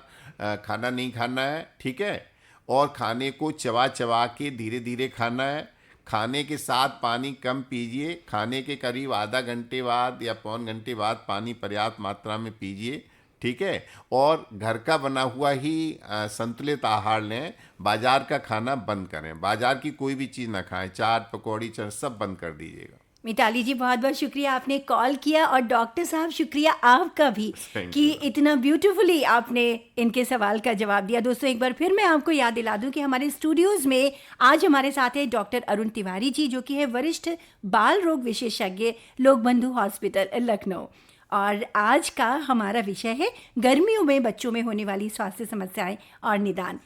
Speaker 2: खाना नहीं खाना है। ठीक है, और खाने को चबा के धीरे धीरे खाना है। खाने के साथ पानी कम पीजिए, खाने के करीब आधा घंटे बाद या पौन घंटे बाद पानी पर्याप्त मात्रा में पीजिए। ठीक है, और घर का बना हुआ ही संतुलित आहार लें। बाजार का खाना बंद करें, बाजार की कोई भी चीज़ ना खाएं, चाट पकौड़ी सब बंद कर दीजिएगा।
Speaker 1: मिताली जी, बहुत बहुत शुक्रिया आपने कॉल किया, और डॉक्टर साहब शुक्रिया आपका भी कि इतना ब्यूटीफुली आपने इनके सवाल का जवाब दिया। दोस्तों, एक बार फिर मैं आपको याद दिला दूं कि हमारे स्टूडियोज़ में आज हमारे साथ है डॉक्टर अरुण तिवारी जी, जो कि है वरिष्ठ बाल रोग विशेषज्ञ, लोक बंधु हॉस्पिटल लखनऊ। और आज का हमारा विषय है गर्मियों में बच्चों में होने वाली स्वास्थ्य समस्याएं और निदान।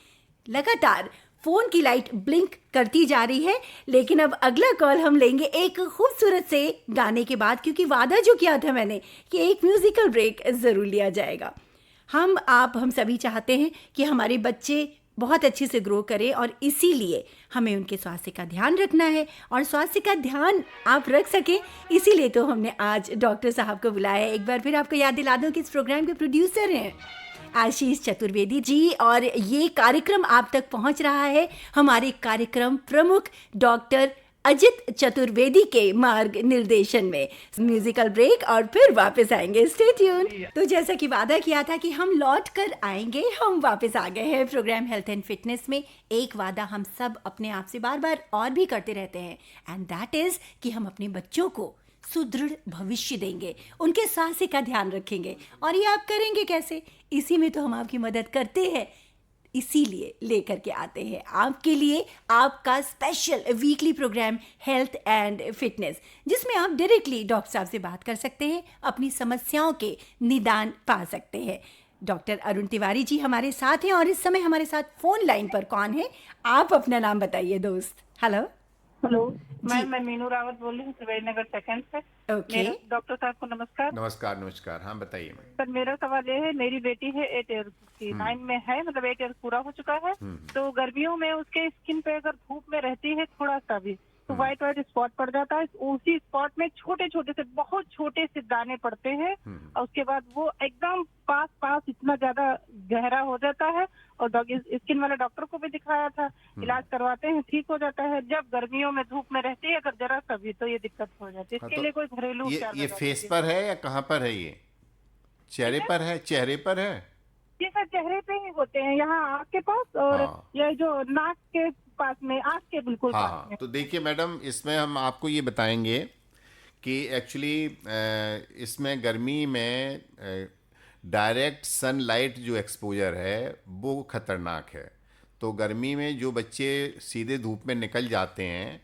Speaker 1: लगातार फोन की लाइट ब्लिंक करती जा रही है, लेकिन अब अगला कॉल हम लेंगे एक खूबसूरत से गाने के बाद, क्योंकि वादा जो किया था मैंने कि एक म्यूजिकल ब्रेक जरूर लिया जाएगा। हम सभी चाहते हैं कि हमारे बच्चे बहुत अच्छे से ग्रो करें, और इसीलिए हमें उनके स्वास्थ्य का ध्यान रखना है, और स्वास्थ्य का ध्यान आप रख सकें इसीलिए तो हमने आज डॉक्टर साहब को बुलाया है। एक बार फिर आपको याद दिला दूं कि इस प्रोग्राम के प्रोड्यूसर हैं आशीष चतुर्वेदी जी, और ये कार्यक्रम आप तक पहुंच रहा है हमारे कार्यक्रम प्रमुख डॉक्टर अजित चतुर्वेदी के मार्ग निर्देशन में। म्यूजिकल ब्रेक और फिर वापस आएंगे, स्टे ट्यून। तो जैसा कि वादा किया था कि हम लौट कर आएंगे, हम वापस आ गए हैं प्रोग्राम हेल्थ एंड फिटनेस में। एक वादा हम सब अपने आप से बार बार और भी करते रहते हैं, एंड दैट इज कि हम अपने बच्चों को सुदृढ़ भविष्य देंगे, उनके स्वास्थ्य का ध्यान रखेंगे। और ये आप करेंगे कैसे? इसी में तो हम आपकी मदद करते हैं, इसीलिए लेकर के आते हैं आपके लिए आपका special weekly program health and fitness, जिसमें आप डायरेक्टली डॉक्टर साहब से बात कर सकते हैं, अपनी समस्याओं के निदान पा सकते हैं। डॉक्टर अरुण तिवारी जी हमारे साथ हैं, और इस समय हमारे साथ फोन लाइन पर कौन है? आप अपना नाम बताइए दोस्त। हेलो
Speaker 8: हेलो मैम, मैं मीनू रावत बोल रही हूँ त्रिवेणी नगर सेकंड से।
Speaker 1: ओके।
Speaker 8: डॉक्टर साहब को नमस्कार।
Speaker 2: नमस्कार नमस्कार, हाँ बताइए मैम।
Speaker 8: सर मेरा सवाल ये है, मेरी बेटी है 8 ईयर की, 9 में है, मतलब 8 ईयर पूरा हो चुका है। तो गर्मियों में उसके स्किन पे अगर धूप में रहती है थोड़ा सा भी तो व्हाइट स्पॉट पड़ जाता है। उसी स्पॉट में छोटे छोटे से, बहुत छोटे से दाने पड़ते हैं, और उसके बाद वो एकदम पास इतना ज्यादा गहरा हो जाता है। और स्किन वाले डॉक्टर को भी दिखाया था, इलाज करवाते हैं, ठीक हो जाता है। जब गर्मियों में धूप में रहती है अगर जरा सा भी तो ये दिक्कत हो जाती है। इसके लिए कोई घरेलू उपचार
Speaker 2: ये फेस पर है या कहाँ पर है? ये चेहरे पर है? चेहरे पर है?
Speaker 8: ये सर चेहरे पे ही होते हैं, यहाँ आँख के पास, और ये जो नाक के पास में, आँख के बिल्कुल पास में।
Speaker 2: तो देखिए मैडम, इसमें हम आपको ये बताएंगे कि एक्चुअली इसमें गर्मी में डायरेक्ट सनलाइट जो एक्सपोजर है वो खतरनाक है। तो गर्मी में जो बच्चे सीधे धूप में निकल जाते हैं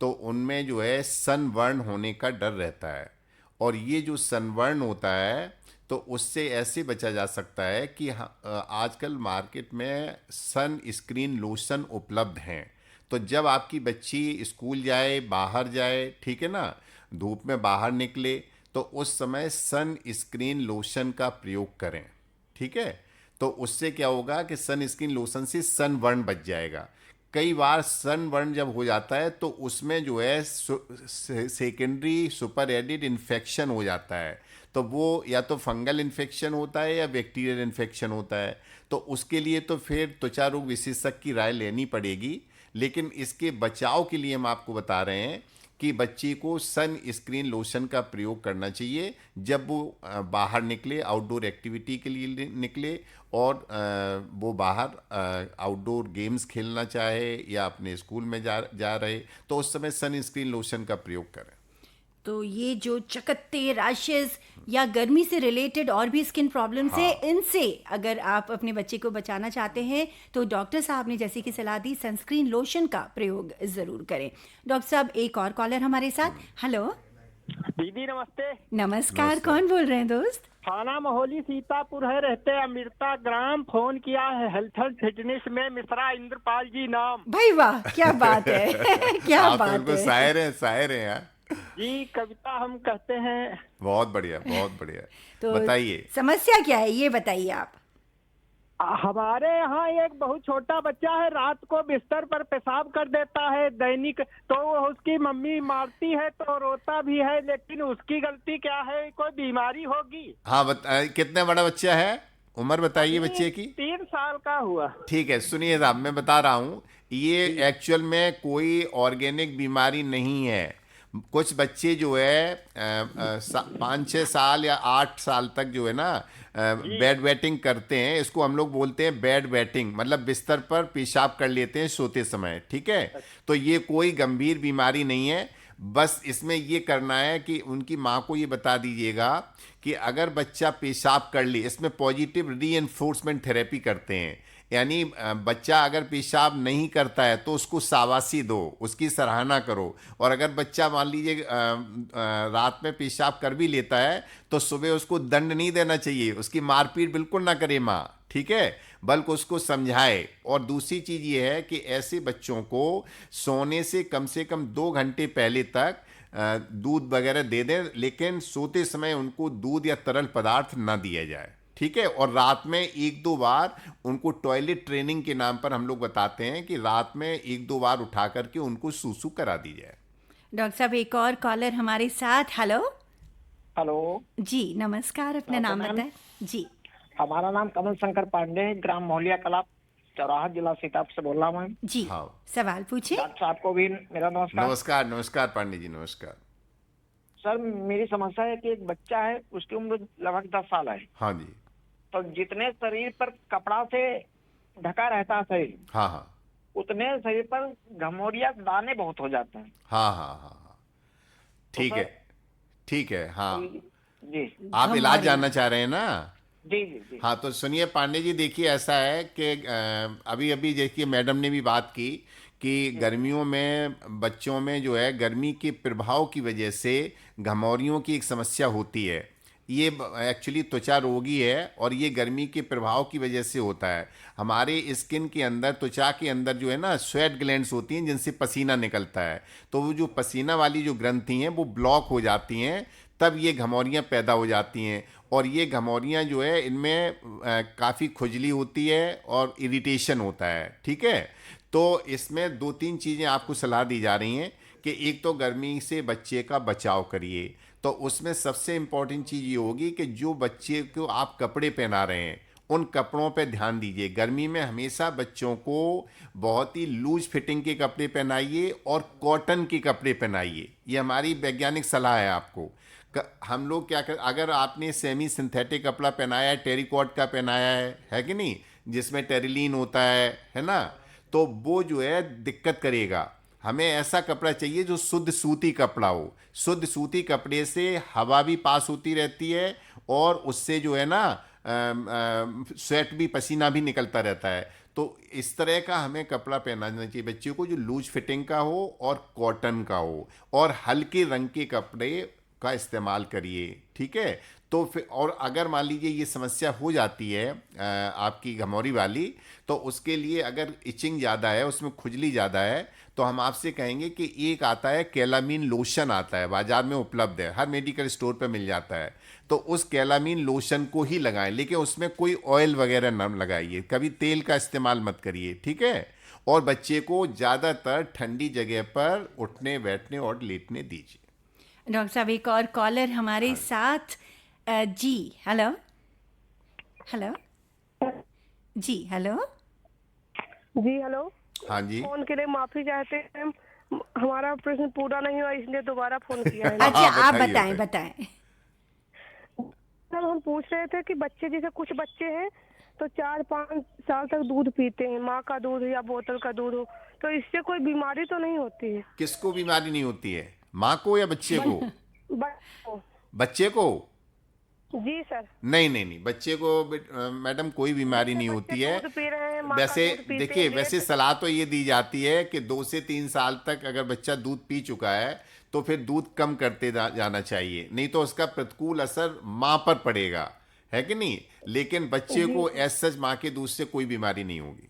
Speaker 2: तो उनमें जो है सनबर्न होने का डर रहता है, और ये जो सनबर्न होता है तो उससे ऐसे बचा जा सकता है कि आजकल मार्केट में सन स्क्रीन लोशन उपलब्ध हैं। तो जब आपकी बच्ची स्कूल जाए, बाहर जाए, ठीक है ना, धूप में बाहर निकले, तो उस समय सन स्क्रीन लोशन का प्रयोग करें, ठीक है। तो उससे क्या होगा कि सन स्क्रीन लोशन से सनबर्न बच जाएगा। कई बार सनबर्न जब हो जाता है तो उसमें जो है सेकेंडरी सुपर एडिड इन्फेक्शन हो जाता है, तो वो या तो फंगल इन्फेक्शन होता है या बैक्टीरियल इन्फेक्शन होता है। तो उसके लिए तो फिर त्वचा रोग विशेषज्ञ की राय लेनी पड़ेगी। लेकिन इसके बचाव के लिए हम आपको बता रहे हैं कि बच्चे को सन स्क्रीन लोशन का प्रयोग करना चाहिए जब वो बाहर निकले, आउटडोर एक्टिविटी के लिए निकले, और वो बाहर आउटडोर गेम्स खेलना चाहे या अपने स्कूल में जा रहे, तो उस समय सन स्क्रीन लोशन का प्रयोग करें।
Speaker 1: तो ये जो चकत्ते, रैशेस या गर्मी से रिलेटेड और भी स्किन प्रॉब्लम्स है, इनसे अगर आप अपने बच्चे को बचाना चाहते हैं तो डॉक्टर साहब ने जैसे कि सलाह दी, सनस्क्रीन लोशन का प्रयोग जरूर करें। डॉक्टर साहब, एक और कॉलर हमारे साथ। हेलो
Speaker 5: दीदी नमस्ते।
Speaker 1: नमस्कार, कौन बोल रहे हैं दोस्त?
Speaker 5: थाना मोहली सीतापुर है, रहते अमृता ग्राम। फोन किया है हेल्थ एंड फिटनेस में, मिश्रा इंद्रपाल जी नाम।
Speaker 1: भाई वाह, क्या बात है क्या बात है।
Speaker 2: शायर हैं यार
Speaker 5: जी, कविता हम कहते हैं।
Speaker 2: बहुत बढ़िया, बहुत बढ़िया।
Speaker 1: तो
Speaker 2: बताइए
Speaker 1: समस्या क्या है, ये बताइए आप।
Speaker 5: हमारे यहाँ एक बहुत छोटा बच्चा है, रात को बिस्तर पर पेशाब कर देता है दैनिक, तो उसकी मम्मी मारती है तो रोता भी है, लेकिन उसकी गलती क्या है? कोई बीमारी होगी?
Speaker 2: हाँ कितने बड़ा बच्चा है? उम्र बताइए बच्चे की।
Speaker 5: 3 साल का हुआ।
Speaker 2: ठीक है, सुनिए साहब, मैं बता रहा हूँ, ये एक्चुअल में कोई ऑर्गेनिक बीमारी नहीं है। कुछ बच्चे जो है 5-6 साल या 8 साल तक जो है ना बेड वेटिंग करते हैं। इसको हम लोग बोलते हैं बेड वेटिंग, मतलब बिस्तर पर पेशाब कर लेते हैं सोते समय, ठीक है। तो ये कोई गंभीर बीमारी नहीं है। बस इसमें ये करना है कि उनकी माँ को ये बता दीजिएगा कि अगर बच्चा पेशाब कर ले, इसमें पॉजिटिव रीइंफोर्समेंट थेरेपी करते हैं, यानी बच्चा अगर पेशाब नहीं करता है तो उसको शाबाशी दो, उसकी सराहना करो। और अगर बच्चा मान लीजिए रात में पेशाब कर भी लेता है तो सुबह उसको दंड नहीं देना चाहिए, उसकी मारपीट बिल्कुल ना करे माँ, ठीक है, बल्कि उसको समझाए। और दूसरी चीज़ ये है कि ऐसे बच्चों को सोने से कम 2 घंटे पहले तक दूध वगैरह दे दें, लेकिन सोते समय उनको दूध या तरल पदार्थ ना दिया जाए, ठीक है। और रात में 1-2 बार उनको टॉयलेट ट्रेनिंग के नाम पर हम लोग बताते हैं कि रात में 1-2 बार उठा करके उनको सूसू करा दी जाए।
Speaker 1: डॉक्टर साहब एक और कॉलर हमारे साथ। हेलो
Speaker 5: हेलो
Speaker 1: जी, नमस्कार, अपना नाम
Speaker 5: मैम।
Speaker 1: बताएं जी।
Speaker 5: हमारा नाम कमल शंकर पांडे है, ग्राम मोहलिया कला, चौराहा, जिला सीतापुर से बोल रहा हूँ मैम।
Speaker 1: जी
Speaker 2: हाँ।
Speaker 1: सवाल पूछे।
Speaker 5: डॉक्टर साहब को भी मेरा नमस्कार।
Speaker 2: नमस्कार, नमस्कार पांडे जी, नमस्कार।
Speaker 5: सर मेरी समस्या है कि एक बच्चा है, उसकी उम्र लगभग 10 साल है।
Speaker 2: हाँ जी।
Speaker 5: तो जितने शरीर पर कपड़ा से ढका रहता है शरीर,
Speaker 2: हाँ हाँ
Speaker 5: उतने शरीर पर घमौरिया दाने बहुत हो जाते हैं।
Speaker 2: हाँ हाँ हाँ हाँ, ठीक
Speaker 5: तो
Speaker 2: है, ठीक है। हाँ,
Speaker 5: जी
Speaker 2: आप इलाज जानना चाह रहे हैं ना?
Speaker 5: जी जी जी।
Speaker 2: हाँ, तो सुनिए पांडे जी, देखिए ऐसा है कि अभी अभी देखिए मैडम ने भी बात की कि गर्मियों में बच्चों में जो है गर्मी के प्रभाव की वजह से घमौरियों की एक समस्या होती है। ये एक्चुअली त्वचा रोगी है और ये गर्मी के प्रभाव की वजह से होता है। हमारे स्किन के अंदर, त्वचा के अंदर जो है ना, स्वेट ग्लैंड्स होती हैं जिनसे पसीना निकलता है। तो वो जो पसीना वाली जो ग्रंथि हैं वो ब्लॉक हो जाती हैं, तब ये घमौरियाँ पैदा हो जाती हैं। और ये घमौरियाँ जो है इनमें काफ़ी खुजली होती है और इरिटेशन होता है, ठीक है। तो इसमें 2-3 चीज़ें आपको सलाह दी जा रही हैं कि एक तो गर्मी से बच्चे का बचाव करिए। तो उसमें सबसे इम्पॉर्टेंट चीज़ ये होगी कि जो बच्चे को आप कपड़े पहना रहे हैं उन कपड़ों पे ध्यान दीजिए। गर्मी में हमेशा बच्चों को बहुत ही लूज फिटिंग के कपड़े पहनाइए और कॉटन के कपड़े पहनाइए। ये हमारी वैज्ञानिक सलाह है आपको। हम लोग क्या कर, अगर आपने सेमी सिंथेटिक कपड़ा पहनाया है, टेरिकॉट का पहनाया है कि नहीं, जिसमें टेरिलीन होता है ना, तो वो जो है दिक्कत करेगा। हमें ऐसा कपड़ा चाहिए जो शुद्ध सूती कपड़ा हो। शुद्ध सूती कपड़े से हवा भी पास होती रहती है और उससे जो है ना स्वेट भी, पसीना भी निकलता रहता है। तो इस तरह का हमें कपड़ा पहनाना चाहिए बच्चों को जो लूज फिटिंग का हो और कॉटन का हो, और हल्के रंग के कपड़े का इस्तेमाल करिए, ठीक है। तो फिर, और अगर मान लीजिए ये समस्या हो जाती है आपकी घमौरी वाली, तो उसके लिए अगर इचिंग ज़्यादा है, उसमें खुजली ज़्यादा है, तो हम आपसे कहेंगे कि एक आता है कैलामीन लोशन, आता है बाजार में उपलब्ध है, हर मेडिकल स्टोर पे मिल जाता है। तो उस कैलामीन लोशन को ही लगाएं, लेकिन उसमें कोई ऑयल वगैरह ना लगाइए, कभी तेल का इस्तेमाल मत करिए, ठीक है। और बच्चे को ज़्यादातर ठंडी जगह पर उठने बैठने और लेटने दीजिए।
Speaker 1: डॉक्टर साहब एक और कॉलर हमारे साथ। जी हेलो हेलो जी हेलो
Speaker 3: जी हेलो।
Speaker 2: हाँ जी।
Speaker 3: फोन के लिए माफी चाहते हैं, हमारा प्रश्न पूरा नहीं हुआ इसलिए दोबारा फोन किया है।
Speaker 1: अच्छा, आप
Speaker 2: बताइए,
Speaker 1: बताएं।
Speaker 3: सर हम पूछ रहे थे कि बच्चे, जैसे कुछ बच्चे हैं तो 4-5 साल तक दूध पीते हैं, माँ का दूध या बोतल का दूध हो, तो इससे कोई बीमारी तो नहीं होती है?
Speaker 2: किसको बीमारी नहीं होती है, माँ को या बच्चे को?
Speaker 3: बच्चों।
Speaker 2: बच्चे को?
Speaker 3: जी सर।
Speaker 2: नहीं नहीं नहीं, बच्चे को मैडम कोई बीमारी नहीं होती है।
Speaker 3: दूध पी रहे हैं, माँ का
Speaker 2: वैसे
Speaker 3: दूध पीते
Speaker 2: देखिए,
Speaker 3: हैं,
Speaker 2: वैसे सलाह तो ये दी जाती है कि 2 से 3 साल तक अगर बच्चा दूध पी चुका है तो फिर दूध कम करते जाना चाहिए, नहीं तो उसका प्रतिकूल असर माँ पर पड़ेगा, है कि नहीं। लेकिन बच्चे को एज सच माँ के दूध से कोई बीमारी नहीं होगी।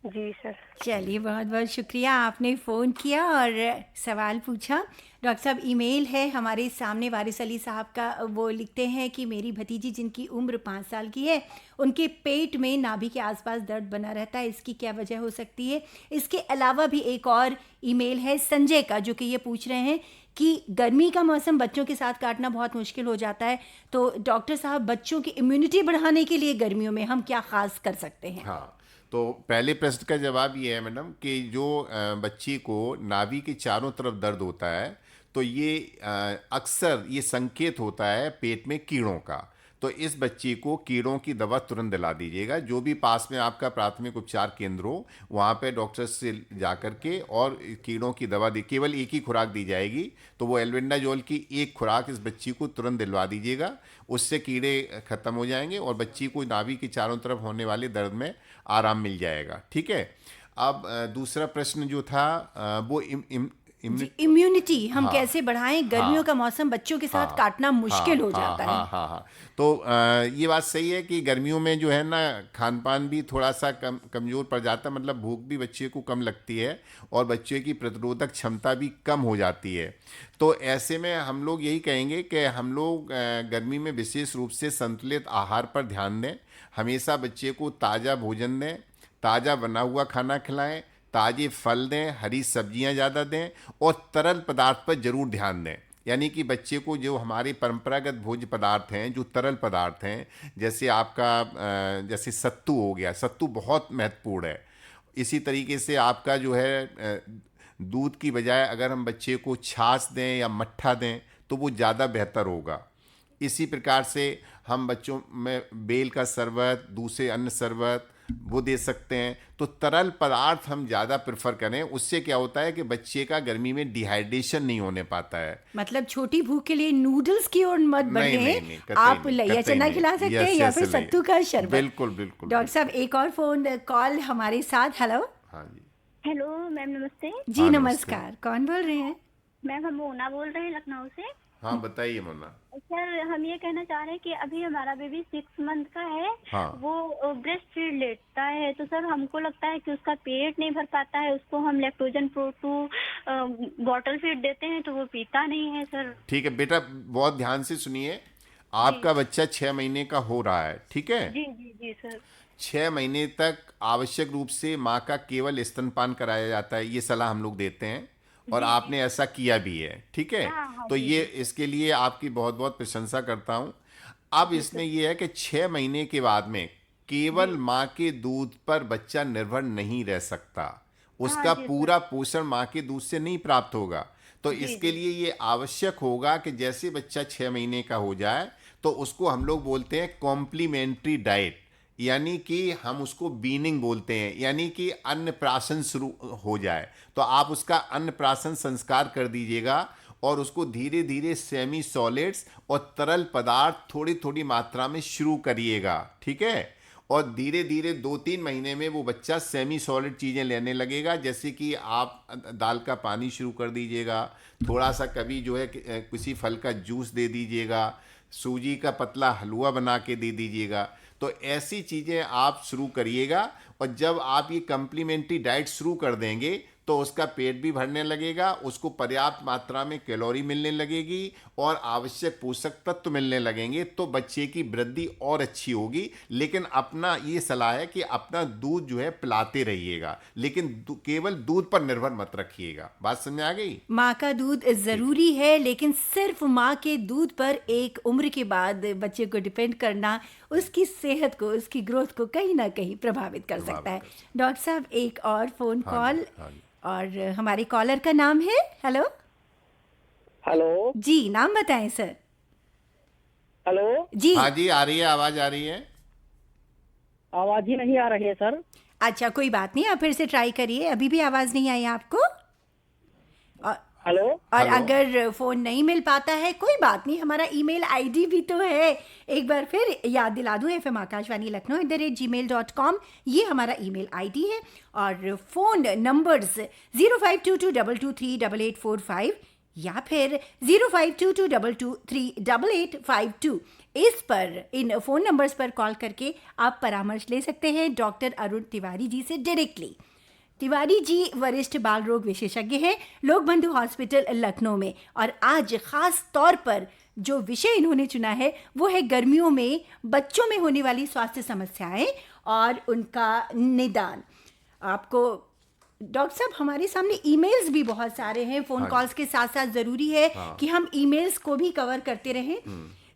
Speaker 3: जी सर।
Speaker 1: चलिए, बहुत बहुत शुक्रिया, आपने फ़ोन किया और सवाल पूछा। डॉक्टर साहब ईमेल है हमारे सामने, वारिस अली साहब का। वो लिखते हैं कि मेरी भतीजी जिनकी उम्र 5 साल की है, उनके पेट में नाभि के आसपास दर्द बना रहता है, इसकी क्या वजह हो सकती है? इसके अलावा भी एक और ईमेल है संजय का, जो कि ये पूछ रहे हैं कि गर्मी का मौसम बच्चों के साथ काटना बहुत मुश्किल हो जाता है, तो डॉक्टर साहब बच्चों की इम्यूनिटी बढ़ाने के लिए गर्मियों में हम क्या खास कर सकते हैं?
Speaker 2: हाँ, तो पहले प्रश्न का जवाब ये है मैडम कि जो बच्ची को नाभि के चारों तरफ दर्द होता है, तो ये अक्सर ये संकेत होता है पेट में कीड़ों का। तो इस बच्ची को कीड़ों की दवा तुरंत दिला दीजिएगा। जो भी पास में आपका प्राथमिक उपचार केंद्र हो, वहाँ पे डॉक्टर से जा कर के और कीड़ों की दवा दी, केवल एक ही खुराक दी जाएगी, तो वो एल्बेंडाजोल की एक खुराक इस बच्ची को तुरंत दिलवा दीजिएगा। उससे कीड़े खत्म हो जाएंगे और बच्ची को नाभि के चारों तरफ होने वाले दर्द में आराम मिल जाएगा, ठीक है। अब दूसरा प्रश्न जो था वो
Speaker 1: इम्यूनिटी हम कैसे बढ़ाएं, गर्मियों का मौसम बच्चों के साथ काटना मुश्किल हो जाता है।
Speaker 2: हाँ। तो ये बात सही है कि गर्मियों में जो है ना खान पान भी थोड़ा सा कमज़ोर पड़ जाता है, मतलब भूख भी बच्चे को कम लगती है और बच्चे की प्रतिरोधक क्षमता भी कम हो जाती है। तो ऐसे में हम लोग यही कहेंगे कि हम लोग गर्मी में विशेष रूप से संतुलित आहार पर ध्यान दें, हमेशा बच्चे को ताज़ा भोजन दें, ताज़ा बना हुआ खाना खिलाएं, ताज़े फल दें, हरी सब्जियां ज़्यादा दें और तरल पदार्थ पर ज़रूर ध्यान दें। यानी कि बच्चे को जो हमारे परंपरागत भोज्य पदार्थ हैं, जो तरल पदार्थ हैं, जैसे आपका जैसे सत्तू हो गया, सत्तू बहुत महत्वपूर्ण है। इसी तरीके से आपका जो है दूध की बजाय अगर हम बच्चे को छाछ दें या मट्ठा दें तो वो ज़्यादा बेहतर होगा। इसी प्रकार से हम बच्चों में बेल का शरबत, दूसरे अन्य शरबत वो दे सकते हैं। तो तरल पदार्थ हम ज़्यादा प्रेफर करें, उससे क्या होता है कि बच्चे का गर्मी में डिहाइड्रेशन नहीं होने पाता है।
Speaker 1: मतलब छोटी भूख के लिए नूडल्स की ओर मत बढ़े, आप लैया चना खिला सकते हैं या फिर सत्तू का शरबत।
Speaker 2: बिल्कुल।
Speaker 1: डॉक्टर साहब एक और फोन कॉल हमारे साथ। हेलो।
Speaker 2: हाँ जी।
Speaker 3: हेलो मैम, नमस्ते।
Speaker 1: जी
Speaker 2: हाँ,
Speaker 1: नमस्कार, कौन बोल रहे हैं?
Speaker 3: मैम हम मोना बोल रहे हैं लखनऊ से।
Speaker 2: हाँ बताइए मुन्ना।
Speaker 3: सर हम ये कहना चाह रहे हैं कि अभी हमारा बेबी 6 मंथ का है।
Speaker 2: हाँ।
Speaker 3: वो ब्रेस्ट फीड लेता है, तो सर हमको लगता है कि उसका पेट नहीं भर पाता है। उसको हम लैक्टोजन प्रो 2 बॉटल फीड देते हैं तो वो पीता नहीं है सर।
Speaker 2: ठीक है बेटा, बहुत ध्यान से सुनिए। आपका बच्चा 6 महीने का हो रहा है, ठीक है?
Speaker 3: जी सर।
Speaker 2: 6 महीने तक आवश्यक रूप से माँ का केवल स्तनपान कराया जाता है, ये सलाह हम लोग देते हैं और आपने ऐसा किया भी है, ठीक है? तो ये इसके लिए आपकी बहुत बहुत प्रशंसा करता हूँ। अब इसमें ये है कि 6 महीने के बाद में केवल माँ के दूध पर बच्चा निर्भर नहीं रह सकता, उसका पूरा पोषण माँ के दूध से नहीं प्राप्त होगा। तो इसके लिए ये आवश्यक होगा कि जैसे बच्चा 6 महीने का हो जाए तो उसको हम लोग बोलते हैं कॉम्प्लीमेंट्री डाइट, यानी कि हम उसको बीनिंग बोलते हैं, यानी कि अन्नप्राशन शुरू हो जाए तो आप उसका अन्नप्राशन संस्कार कर दीजिएगा और उसको धीरे धीरे सेमी सॉलिड्स और तरल पदार्थ थोड़ी थोड़ी मात्रा में शुरू करिएगा, ठीक है? और धीरे धीरे 2-3 महीने में वो बच्चा सेमी सॉलिड चीज़ें लेने लगेगा, जैसे कि आप दाल का पानी शुरू कर दीजिएगा, थोड़ा सा कभी जो है किसी फल का जूस दे दीजिएगा, सूजी का पतला हलवा बना के दे दीजिएगा। तो ऐसी चीज़ें आप शुरू करिएगा और जब आप ये कम्प्लीमेंट्री डाइट शुरू कर देंगे तो उसका पेट भी भरने लगेगा, उसको पर्याप्त मात्रा में कैलोरी मिलने लगेगी और आवश्यक पोषक तत्व मिलने लगेंगे, तो बच्चे की वृद्धि और अच्छी होगी। लेकिन अपना ये सलाह है कि अपना दूध जो है पिलाते रहिएगा, लेकिन केवल दूध पर निर्भर मत रखिएगा। बात समझ आ गई?
Speaker 1: माँ का दूध जरूरी है, लेकिन सिर्फ माँ के दूध पर एक उम्र के बाद बच्चे को डिपेंड करना उसकी सेहत को, उसकी ग्रोथ को कहीं ना कहीं प्रभावित कर सकता है। डॉक्टर साहब एक और फोन कॉल, और हमारे कॉलर का नाम है। हेलो।
Speaker 9: हेलो
Speaker 1: जी, नाम बताएं सर।
Speaker 9: हेलो
Speaker 1: जी।
Speaker 2: हाँ जी, आ रही है, आवाज आ रही है।
Speaker 9: आवाज ही नहीं आ रही है सर।
Speaker 1: अच्छा कोई बात नहीं, आप फिर से ट्राई करिए, अभी भी आवाज नहीं आई आपको।
Speaker 9: हेलो।
Speaker 1: और अगर फोन नहीं मिल पाता है कोई बात नहीं, हमारा ईमेल आईडी भी तो है, एक बार फिर याद दिला दूं, FM आकाशवाणी लखनऊ @gmail.com, ये हमारा ईमेल आईडी है। और फोन नंबर्स 0522223845 या फिर 0522223852, इस पर, इन फोन नंबर्स पर कॉल करके आप परामर्श ले सकते हैं डॉक्टर अरुण तिवारी जी से डायरेक्टली। तिवारी जी वरिष्ठ बाल रोग विशेषज्ञ हैं लोक बंधु हॉस्पिटल लखनऊ में, और आज खास तौर पर जो विषय इन्होंने चुना है वो है गर्मियों में बच्चों में होने वाली स्वास्थ्य समस्याएं और उनका निदान। आपको डॉक्टर साहब हमारे सामने ईमेल्स भी बहुत सारे हैं, फोन कॉल्स के साथ साथ ज़रूरी है कि हम ईमेल्स को भी कवर करते रहें।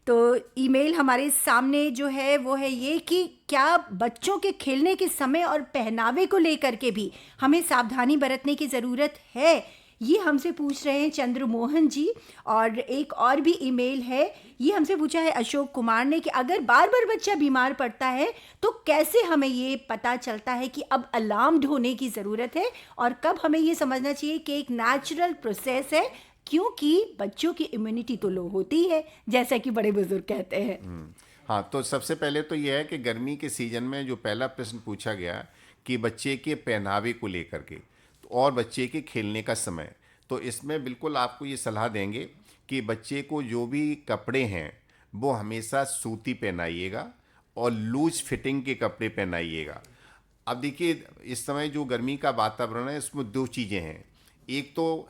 Speaker 1: तो ईमेल हमारे सामने जो है वो है ये कि क्या बच्चों के खेलने के समय और पहनावे को लेकर के भी हमें सावधानी बरतने की ज़रूरत है, ये हमसे पूछ रहे हैं चंद्रमोहन जी। और एक और भी ईमेल है, ये हमसे पूछा है अशोक कुमार ने कि अगर बार बार बच्चा बीमार पड़ता है तो कैसे हमें ये पता चलता है कि अब अलार्म्ड होने की ज़रूरत है, और कब हमें ये समझना चाहिए कि एक नेचुरल प्रोसेस है, क्योंकि बच्चों की इम्यूनिटी तो लो होती है जैसा कि बड़े बुजुर्ग कहते हैं।
Speaker 2: हाँ, तो सबसे पहले तो यह है कि गर्मी के सीजन में जो पहला प्रश्न पूछा गया कि बच्चे के पहनावे को लेकर के और बच्चे के खेलने का समय, तो इसमें बिल्कुल आपको ये सलाह देंगे कि बच्चे को जो भी कपड़े हैं वो हमेशा सूती पहनाइएगा और लूज फिटिंग के कपड़े पहनाइएगा। अब देखिए, इस समय जो गर्मी का वातावरण है इसमें दो चीज़ें हैं। एक तो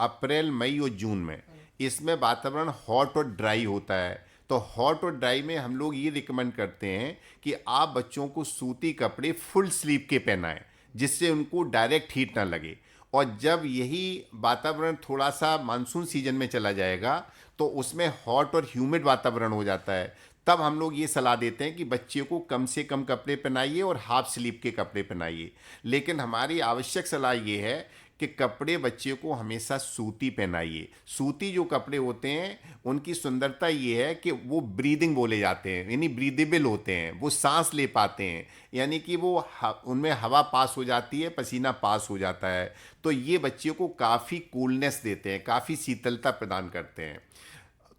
Speaker 2: अप्रैल, मई और जून में इसमें वातावरण हॉट और ड्राई होता है। तो हॉट और ड्राई में हम लोग ये रिकमेंड करते हैं कि आप बच्चों को सूती कपड़े फुल स्लीव के पहनाएं, जिससे उनको डायरेक्ट हीट ना लगे। और जब यही वातावरण थोड़ा सा मानसून सीजन में चला जाएगा तो उसमें हॉट और ह्यूमिड वातावरण हो जाता है, तब हम लोग ये सलाह देते हैं कि बच्चे को कम से कम कपड़े पहनाइए और हाफ स्लीव के कपड़े पहनाइए। लेकिन हमारी आवश्यक सलाह ये है कि कपड़े बच्चे को हमेशा सूती पहनाइए। सूती जो कपड़े होते हैं उनकी सुंदरता ये है कि वो ब्रीदिंग बोले जाते हैं, यानी ब्रीदेबल होते हैं, वो सांस ले पाते हैं, यानी कि वो उनमें हवा पास हो जाती है, पसीना पास हो जाता है। तो ये बच्चे को काफ़ी कूलनेस देते हैं, काफ़ी शीतलता प्रदान करते हैं।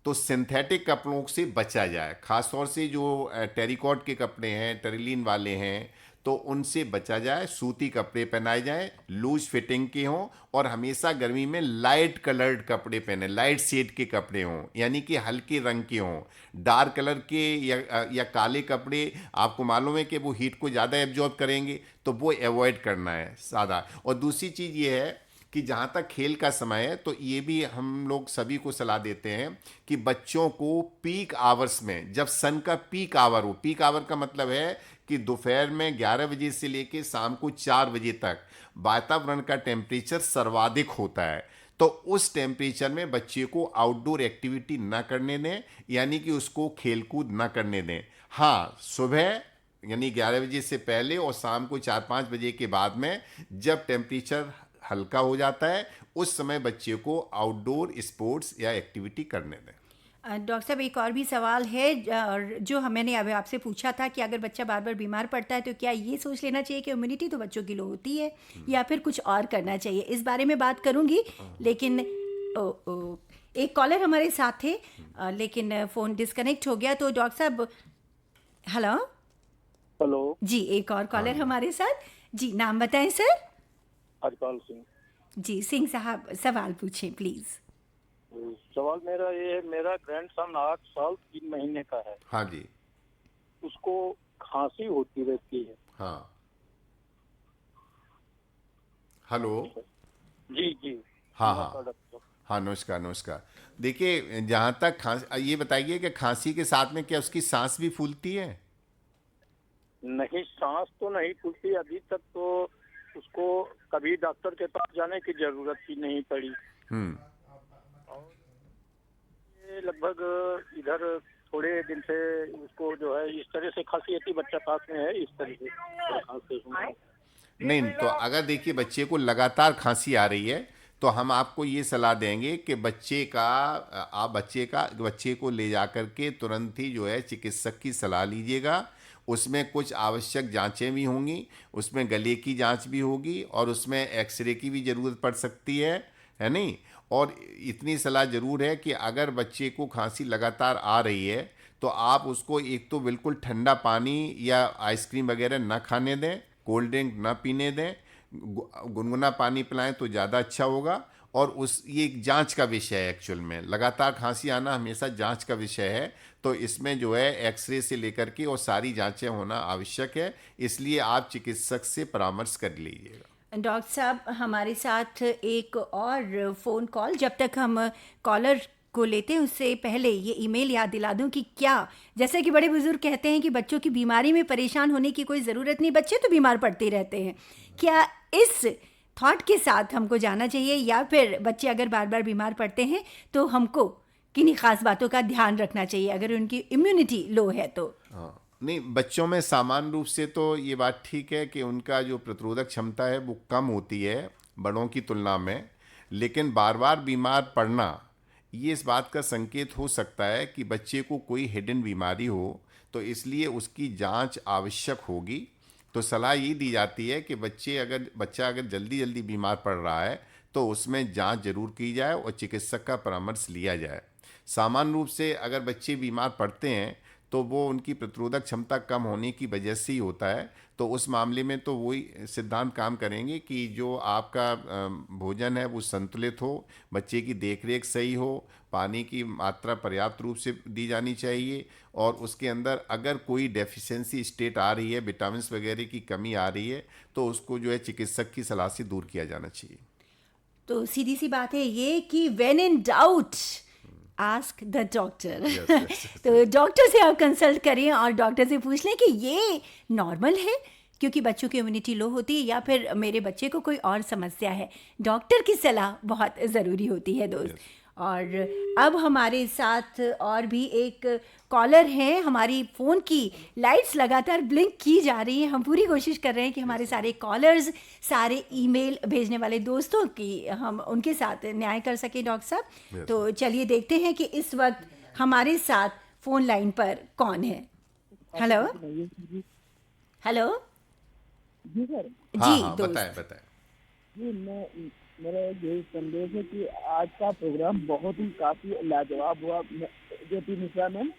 Speaker 2: तो सिंथेटिक कपड़ों से बचा जाए, ख़ासतौर से जो टेरिकॉट के कपड़े हैं, टेरिलीन वाले हैं, तो उनसे बचा जाए। सूती कपड़े पहनाए जाएं, लूज फिटिंग के हों, और हमेशा गर्मी में लाइट कलर्ड कपड़े पहने, लाइट शेड के कपड़े हों, यानी कि हल्के रंग के हों। डार्क कलर के या काले कपड़े आपको मालूम है कि वो हीट को ज़्यादा एब्जॉर्ब करेंगे, तो वो अवॉइड करना है सादा। और दूसरी चीज़ ये है कि जहाँ तक खेल का समय है तो ये भी हम लोग सभी को सलाह देते हैं कि बच्चों को पीक आवर्स में, जब सन का पीक आवर हो, पीक आवर का मतलब है कि दोपहर में 11 बजे से लेकर शाम को 4 बजे तक वातावरण का टेम्परेचर सर्वाधिक होता है। तो उस टेम्परेचर में बच्चे को आउटडोर एक्टिविटी ना करने दें, यानी कि उसको खेलकूद ना करने दें। हाँ, सुबह यानी 11 बजे से पहले और शाम को 4-5 बजे के बाद में जब टेम्परेचर हल्का हो जाता है, उस समय बच्चे को आउटडोर स्पोर्ट्स या एक्टिविटी करने दें।
Speaker 1: डॉक्टर साहब, एक और भी सवाल है जो मैंने अभी आपसे पूछा था कि अगर बच्चा बार बार बीमार पड़ता है तो क्या ये सोच लेना चाहिए कि इम्यूनिटी तो बच्चों की लो होती है, या फिर कुछ और करना चाहिए? इस बारे में बात करूंगी, लेकिन एक कॉलर हमारे साथ थे, लेकिन फ़ोन डिस्कनेक्ट हो गया। तो डॉक्टर साहब, हेलो
Speaker 10: हेलो
Speaker 1: जी, एक और कॉलर हमारे साथ जी। नाम बताएं सर।
Speaker 10: हरपाल सिंह
Speaker 1: जी, सिंह साहब सवाल पूछें प्लीज़।
Speaker 10: सवाल मेरा ये है, मेरा ग्रैंडसन 8 साल 3 महीने का है।
Speaker 2: हाँ जी।
Speaker 10: उसको खांसी होती रहती है।
Speaker 2: हाँ, हेलो
Speaker 10: जी जी।
Speaker 2: हाँ हाँ हाँ, नमस्कार नमस्कार। देखिए, जहाँ तक खांसी, ये बताइए कि खांसी के साथ में क्या उसकी सांस भी फूलती है?
Speaker 10: नहीं, सांस तो नहीं फूलती अभी तक, तो उसको कभी डॉक्टर के पास जाने की जरूरत ही नहीं पड़ी। ये लगभग इधर थोड़े दिन से उसको जो है इस तरह से खांसी आती, बच्चा पास में है, इस तरह से खांसी।
Speaker 2: नहीं, तो अगर देखिए बच्चे को लगातार खांसी आ रही है तो हम आपको ये सलाह देंगे कि बच्चे को ले जाकर के तुरंत ही जो है चिकित्सक की सलाह लीजिएगा। उसमें कुछ आवश्यक जांचें भी होंगी, उसमें गले की जांच भी होगी और उसमें एक्सरे की भी ज़रूरत पड़ सकती है नहीं? और इतनी सलाह ज़रूर है कि अगर बच्चे को खांसी लगातार आ रही है तो आप उसको एक तो बिल्कुल ठंडा पानी या आइसक्रीम वगैरह ना खाने दें, कोल्ड ड्रिंक ना पीने दें, गुनगुना पानी पिलाएं तो ज़्यादा अच्छा होगा। और ये एक जांच का विषय है, एक्चुअल में लगातार खांसी आना हमेशा जांच का विषय है। तो इसमें जो है एक्सरे से लेकर के और सारी जांचें होना आवश्यक है, इसलिए आप चिकित्सक से परामर्श कर लीजिएगा।
Speaker 1: डॉक्टर साहब, हमारे साथ एक और फ़ोन कॉल, जब तक हम कॉलर को लेते हैं उससे पहले ये ईमेल याद दिला दूं कि क्या, जैसे कि बड़े बुजुर्ग कहते हैं कि बच्चों की बीमारी में परेशान होने की कोई ज़रूरत नहीं, बच्चे तो बीमार पड़ते रहते हैं। क्या इस थॉट के साथ हमको जाना चाहिए, या फिर बच्चे अगर बार बार बीमार पड़ते हैं तो हमको किन्हीं ख़ास बातों का ध्यान रखना चाहिए अगर उनकी इम्यूनिटी लो है तो?
Speaker 2: हाँ, नहीं, बच्चों में सामान्य रूप से तो ये बात ठीक है कि उनका जो प्रतिरोधक क्षमता है वो कम होती है बड़ों की तुलना में, लेकिन बार बार बीमार पड़ना ये इस बात का संकेत हो सकता है कि बच्चे को कोई हिडन बीमारी हो, तो इसलिए उसकी जांच आवश्यक होगी। तो सलाह ये दी जाती है कि बच्चा अगर जल्दी बीमार पड़ रहा है तो उसमें जांच जरूर की जाए और चिकित्सक का परामर्श लिया जाए। सामान्य रूप से अगर बच्चे बीमार पड़ते हैं तो वो उनकी प्रतिरोधक क्षमता कम होने की वजह से ही होता है। तो उस मामले में तो वही सिद्धांत काम करेंगे कि जो आपका भोजन है वो संतुलित हो, बच्चे की देखरेख सही हो, पानी की मात्रा पर्याप्त रूप से दी जानी चाहिए, और उसके अंदर अगर कोई डेफिशिएंसी स्टेट आ रही है, विटामिन वगैरह की कमी आ रही है, तो उसको जो है चिकित्सक की सलाह से दूर किया जाना चाहिए।
Speaker 1: तो सीधी सी बात है ये कि when in doubt ask the doctor. तो डॉक्टर से आप कंसल्ट करें और डॉक्टर से पूछ लें कि ये नॉर्मल है क्योंकि बच्चों की इम्यूनिटी लो होती है या फिर मेरे बच्चे को कोई और समस्या है। डॉक्टर की सलाह बहुत ज़रूरी होती है दोस्त। और अब हमारे साथ और भी एक कॉलर हैं। हमारी फ़ोन की लाइट्स लगातार ब्लिंक की जा रही हैं। हम पूरी कोशिश कर रहे हैं कि हमारे सारे कॉलर्स, सारे ईमेल भेजने वाले दोस्तों की हम उनके साथ न्याय कर सकें डॉक्टर साहब। तो चलिए देखते हैं कि इस वक्त हमारे साथ फ़ोन लाइन पर कौन है। हेलो हेलो
Speaker 9: जी सर।
Speaker 1: जी
Speaker 2: हाँ,
Speaker 1: दोस्त
Speaker 2: बताएं।
Speaker 9: जी मेरा यही संदेश है कि आज का प्रोग्राम बहुत ही काफी लाजवाब हुआ। ज्योति मिश्रा मैम।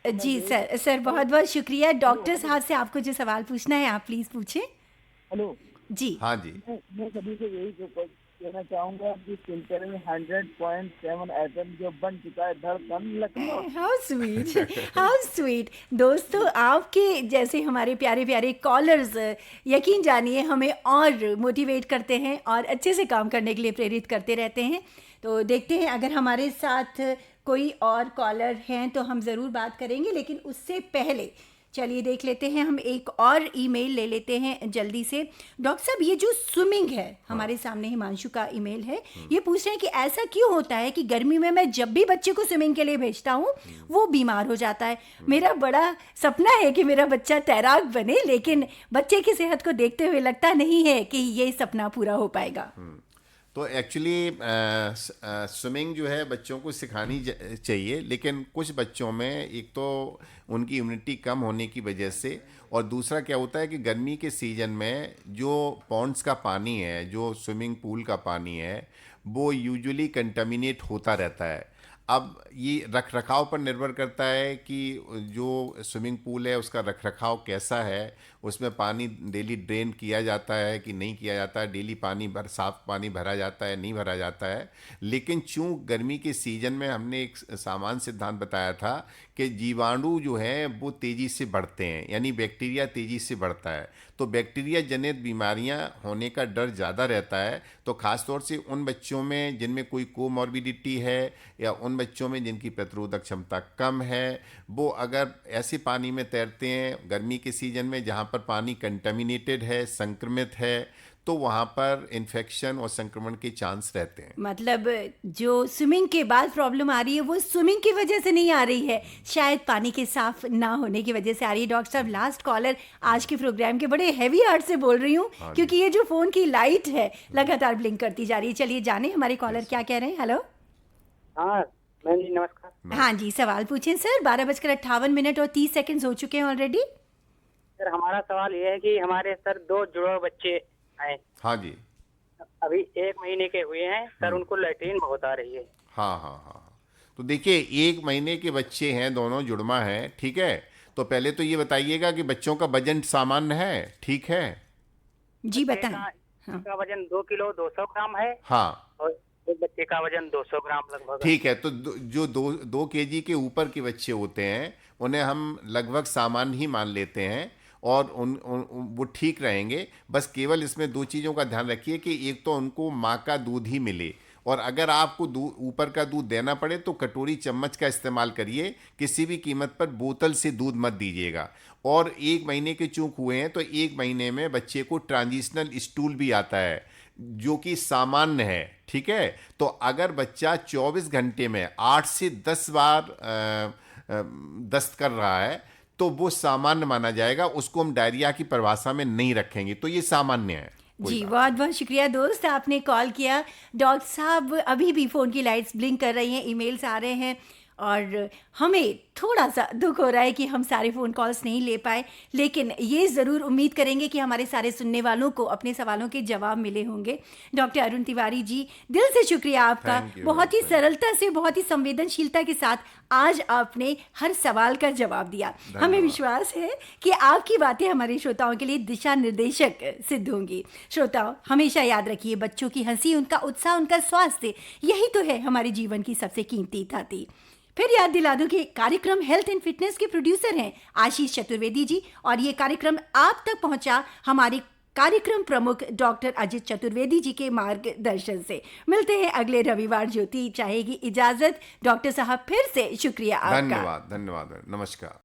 Speaker 1: जी सर बहुत बहुत शुक्रिया। डॉक्टर साहब से आपको जो सवाल पूछना है आप प्लीज़ पूछें।
Speaker 9: हेलो
Speaker 1: जी
Speaker 2: हाँ जी।
Speaker 9: मैं सभी से यही कहना चाहूंगा कि फिल्टर में 100.7 एफएम जो बन चुका है धड़कन लखनऊ।
Speaker 1: हाउ स्वीट दोस्तों, आपके जैसे हमारे प्यारे प्यारे कॉलर्स यकीन जानिए हमें और मोटिवेट करते हैं और अच्छे से काम करने के लिए प्रेरित करते रहते हैं। तो देखते हैं अगर हमारे साथ कोई और कॉलर हैं तो हम ज़रूर बात करेंगे, लेकिन उससे पहले चलिए देख लेते हैं, हम एक और ईमेल ले लेते हैं जल्दी से। डॉक्टर साहब, ये जो स्विमिंग है, हमारे सामने हिमांशु का ईमेल है, ये पूछ रहे हैं कि ऐसा क्यों होता है कि गर्मी में मैं जब भी बच्चे को स्विमिंग के लिए भेजता हूँ वो बीमार हो जाता है। मेरा बड़ा सपना है कि मेरा बच्चा तैराक बने, लेकिन बच्चे की सेहत को देखते हुए लगता नहीं है कि ये सपना पूरा हो पाएगा।
Speaker 2: तो एक्चुअली स्विमिंग जो है बच्चों को सिखानी चाहिए, लेकिन कुछ बच्चों में एक तो उनकी इम्यूनिटी कम होने की वजह से, और दूसरा क्या होता है कि गर्मी के सीज़न में जो पॉन्ड्स का पानी है, जो स्विमिंग पूल का पानी है, वो यूजुअली कंटामिनेट होता रहता है। अब ये रख रखाव पर निर्भर करता है कि जो स्विमिंग पूल है उसका रख रखाव कैसा है, उसमें पानी डेली ड्रेन किया जाता है कि नहीं किया जाता है, डेली साफ पानी भरा जाता है नहीं भरा जाता है। लेकिन चूँ गर्मी के सीज़न में हमने एक सामान्य सिद्धांत बताया था कि जीवाणु जो है वो तेज़ी से बढ़ते हैं, यानी बैक्टीरिया तेज़ी से बढ़ता है, तो बैक्टीरिया जनित बीमारियां होने का डर ज़्यादा रहता है। तो ख़ास तौर से उन बच्चों में जिनमें कोई कोमॉर्बिडिटी है या उन बच्चों में जिनकी प्रतिरोधक क्षमता कम है, वो अगर ऐसे पानी में तैरते हैं गर्मी के सीज़न में जहाँ पर पानी कंटामिनेटेड है, संक्रमित है, तो वहाँ पर इन्फेक्शन और संक्रमण के चांस रहते हैं।
Speaker 1: मतलब जो स्विमिंग के बाद प्रॉब्लम आ रही है वो स्विमिंग की वजह से नहीं आ रही है, शायद पानी के साफ ना होने की वजह से आ रही है। डॉक्टर साहब, लास्ट कॉलर आज के प्रोग्राम के बड़े हैवी हार्ट से बोल रही हूँ क्योंकि ये जो फ़ोन की लाइट है लगातार ब्लिंक करती जा रही है। चलिए जाने हमारे कॉलर क्या कह रहे हैं। हेलो
Speaker 9: हाँ मैम जी, नमस्कार।
Speaker 1: हाँ जी, सवाल पूछें सर। 12:58 और 30 सेकंड्स हो चुके हैं ऑलरेडी।
Speaker 9: सर हमारा सवाल ये है कि हमारे सर 2 जुड़वा बच्चे हैं।
Speaker 2: हाँ जी।
Speaker 9: अभी 1 महीने के हुए हैं सर, उनको लैट्रिन बहुत आ रही है।
Speaker 2: हाँ। तो देखिए 1 महीने के बच्चे हैं, दोनों जुड़वा हैं, ठीक है। तो पहले तो ये बताइएगा कि बच्चों का वजन सामान्य है, ठीक है
Speaker 1: जी बताएं।
Speaker 9: का वजन 2 किलो 200 ग्राम है।
Speaker 2: हाँ,
Speaker 9: और एक बच्चे का वजन 200 ग्राम लगभग।
Speaker 2: ठीक है। तो जो 2 केजी के ऊपर के बच्चे होते हैं उन्हें हम लगभग सामान्य ही मान लेते हैं और वो ठीक रहेंगे। बस केवल इसमें 2 चीज़ों का ध्यान रखिए कि एक तो उनको माँ का दूध ही मिले, और अगर आपको ऊपर का दूध देना पड़े तो कटोरी चम्मच का इस्तेमाल करिए, किसी भी कीमत पर बोतल से दूध मत दीजिएगा। और 1 महीने के चूक हुए हैं तो 1 महीने में बच्चे को ट्रांजिशनल स्टूल भी आता है जो कि सामान्य है, ठीक है। तो अगर बच्चा 24 घंटे में 8 से 10 बार दस्त कर रहा है तो वो सामान्य माना जाएगा, उसको हम डायरिया की परिभाषा में नहीं रखेंगे, तो ये सामान्य है।
Speaker 1: जी बहुत बहुत शुक्रिया दोस्त, आपने कॉल किया। डॉक्टर साहब, अभी भी फ़ोन की लाइट्स ब्लिंक कर रही हैं, ईमेल्स आ रहे हैं और हमें थोड़ा सा दुख हो रहा है कि हम सारे फ़ोन कॉल्स नहीं ले पाए, लेकिन ये ज़रूर उम्मीद करेंगे कि हमारे सारे सुनने वालों को अपने सवालों के जवाब मिले होंगे। डॉक्टर अरुण तिवारी जी, दिल से शुक्रिया आपका।
Speaker 2: Thank you,
Speaker 1: बहुत ही
Speaker 2: thank
Speaker 1: सरलता से, बहुत ही संवेदनशीलता के साथ आज आपने हर सवाल का जवाब दिया। हमें विश्वास है कि आपकी बातें हमारे श्रोताओं के लिए दिशा निर्देशक सिद्ध होंगी। श्रोताओं, हमेशा याद रखिए, बच्चों की हंसी, उनका उत्साह, उनका स्वास्थ्य, यही तो है हमारे जीवन की सबसे कीमती धाती। फिर याद दिला दूं कि कार्यक्रम हेल्थ एंड फिटनेस के प्रोड्यूसर हैं आशीष चतुर्वेदी जी, और ये कार्यक्रम आप तक पहुंचा हमारे कार्यक्रम प्रमुख डॉक्टर अजित चतुर्वेदी जी के मार्गदर्शन से। मिलते हैं अगले रविवार। ज्योति चाहेगी इजाजत। डॉक्टर साहब, फिर से शुक्रिया आपका।
Speaker 2: धन्यवाद, धन्यवाद, नमस्कार।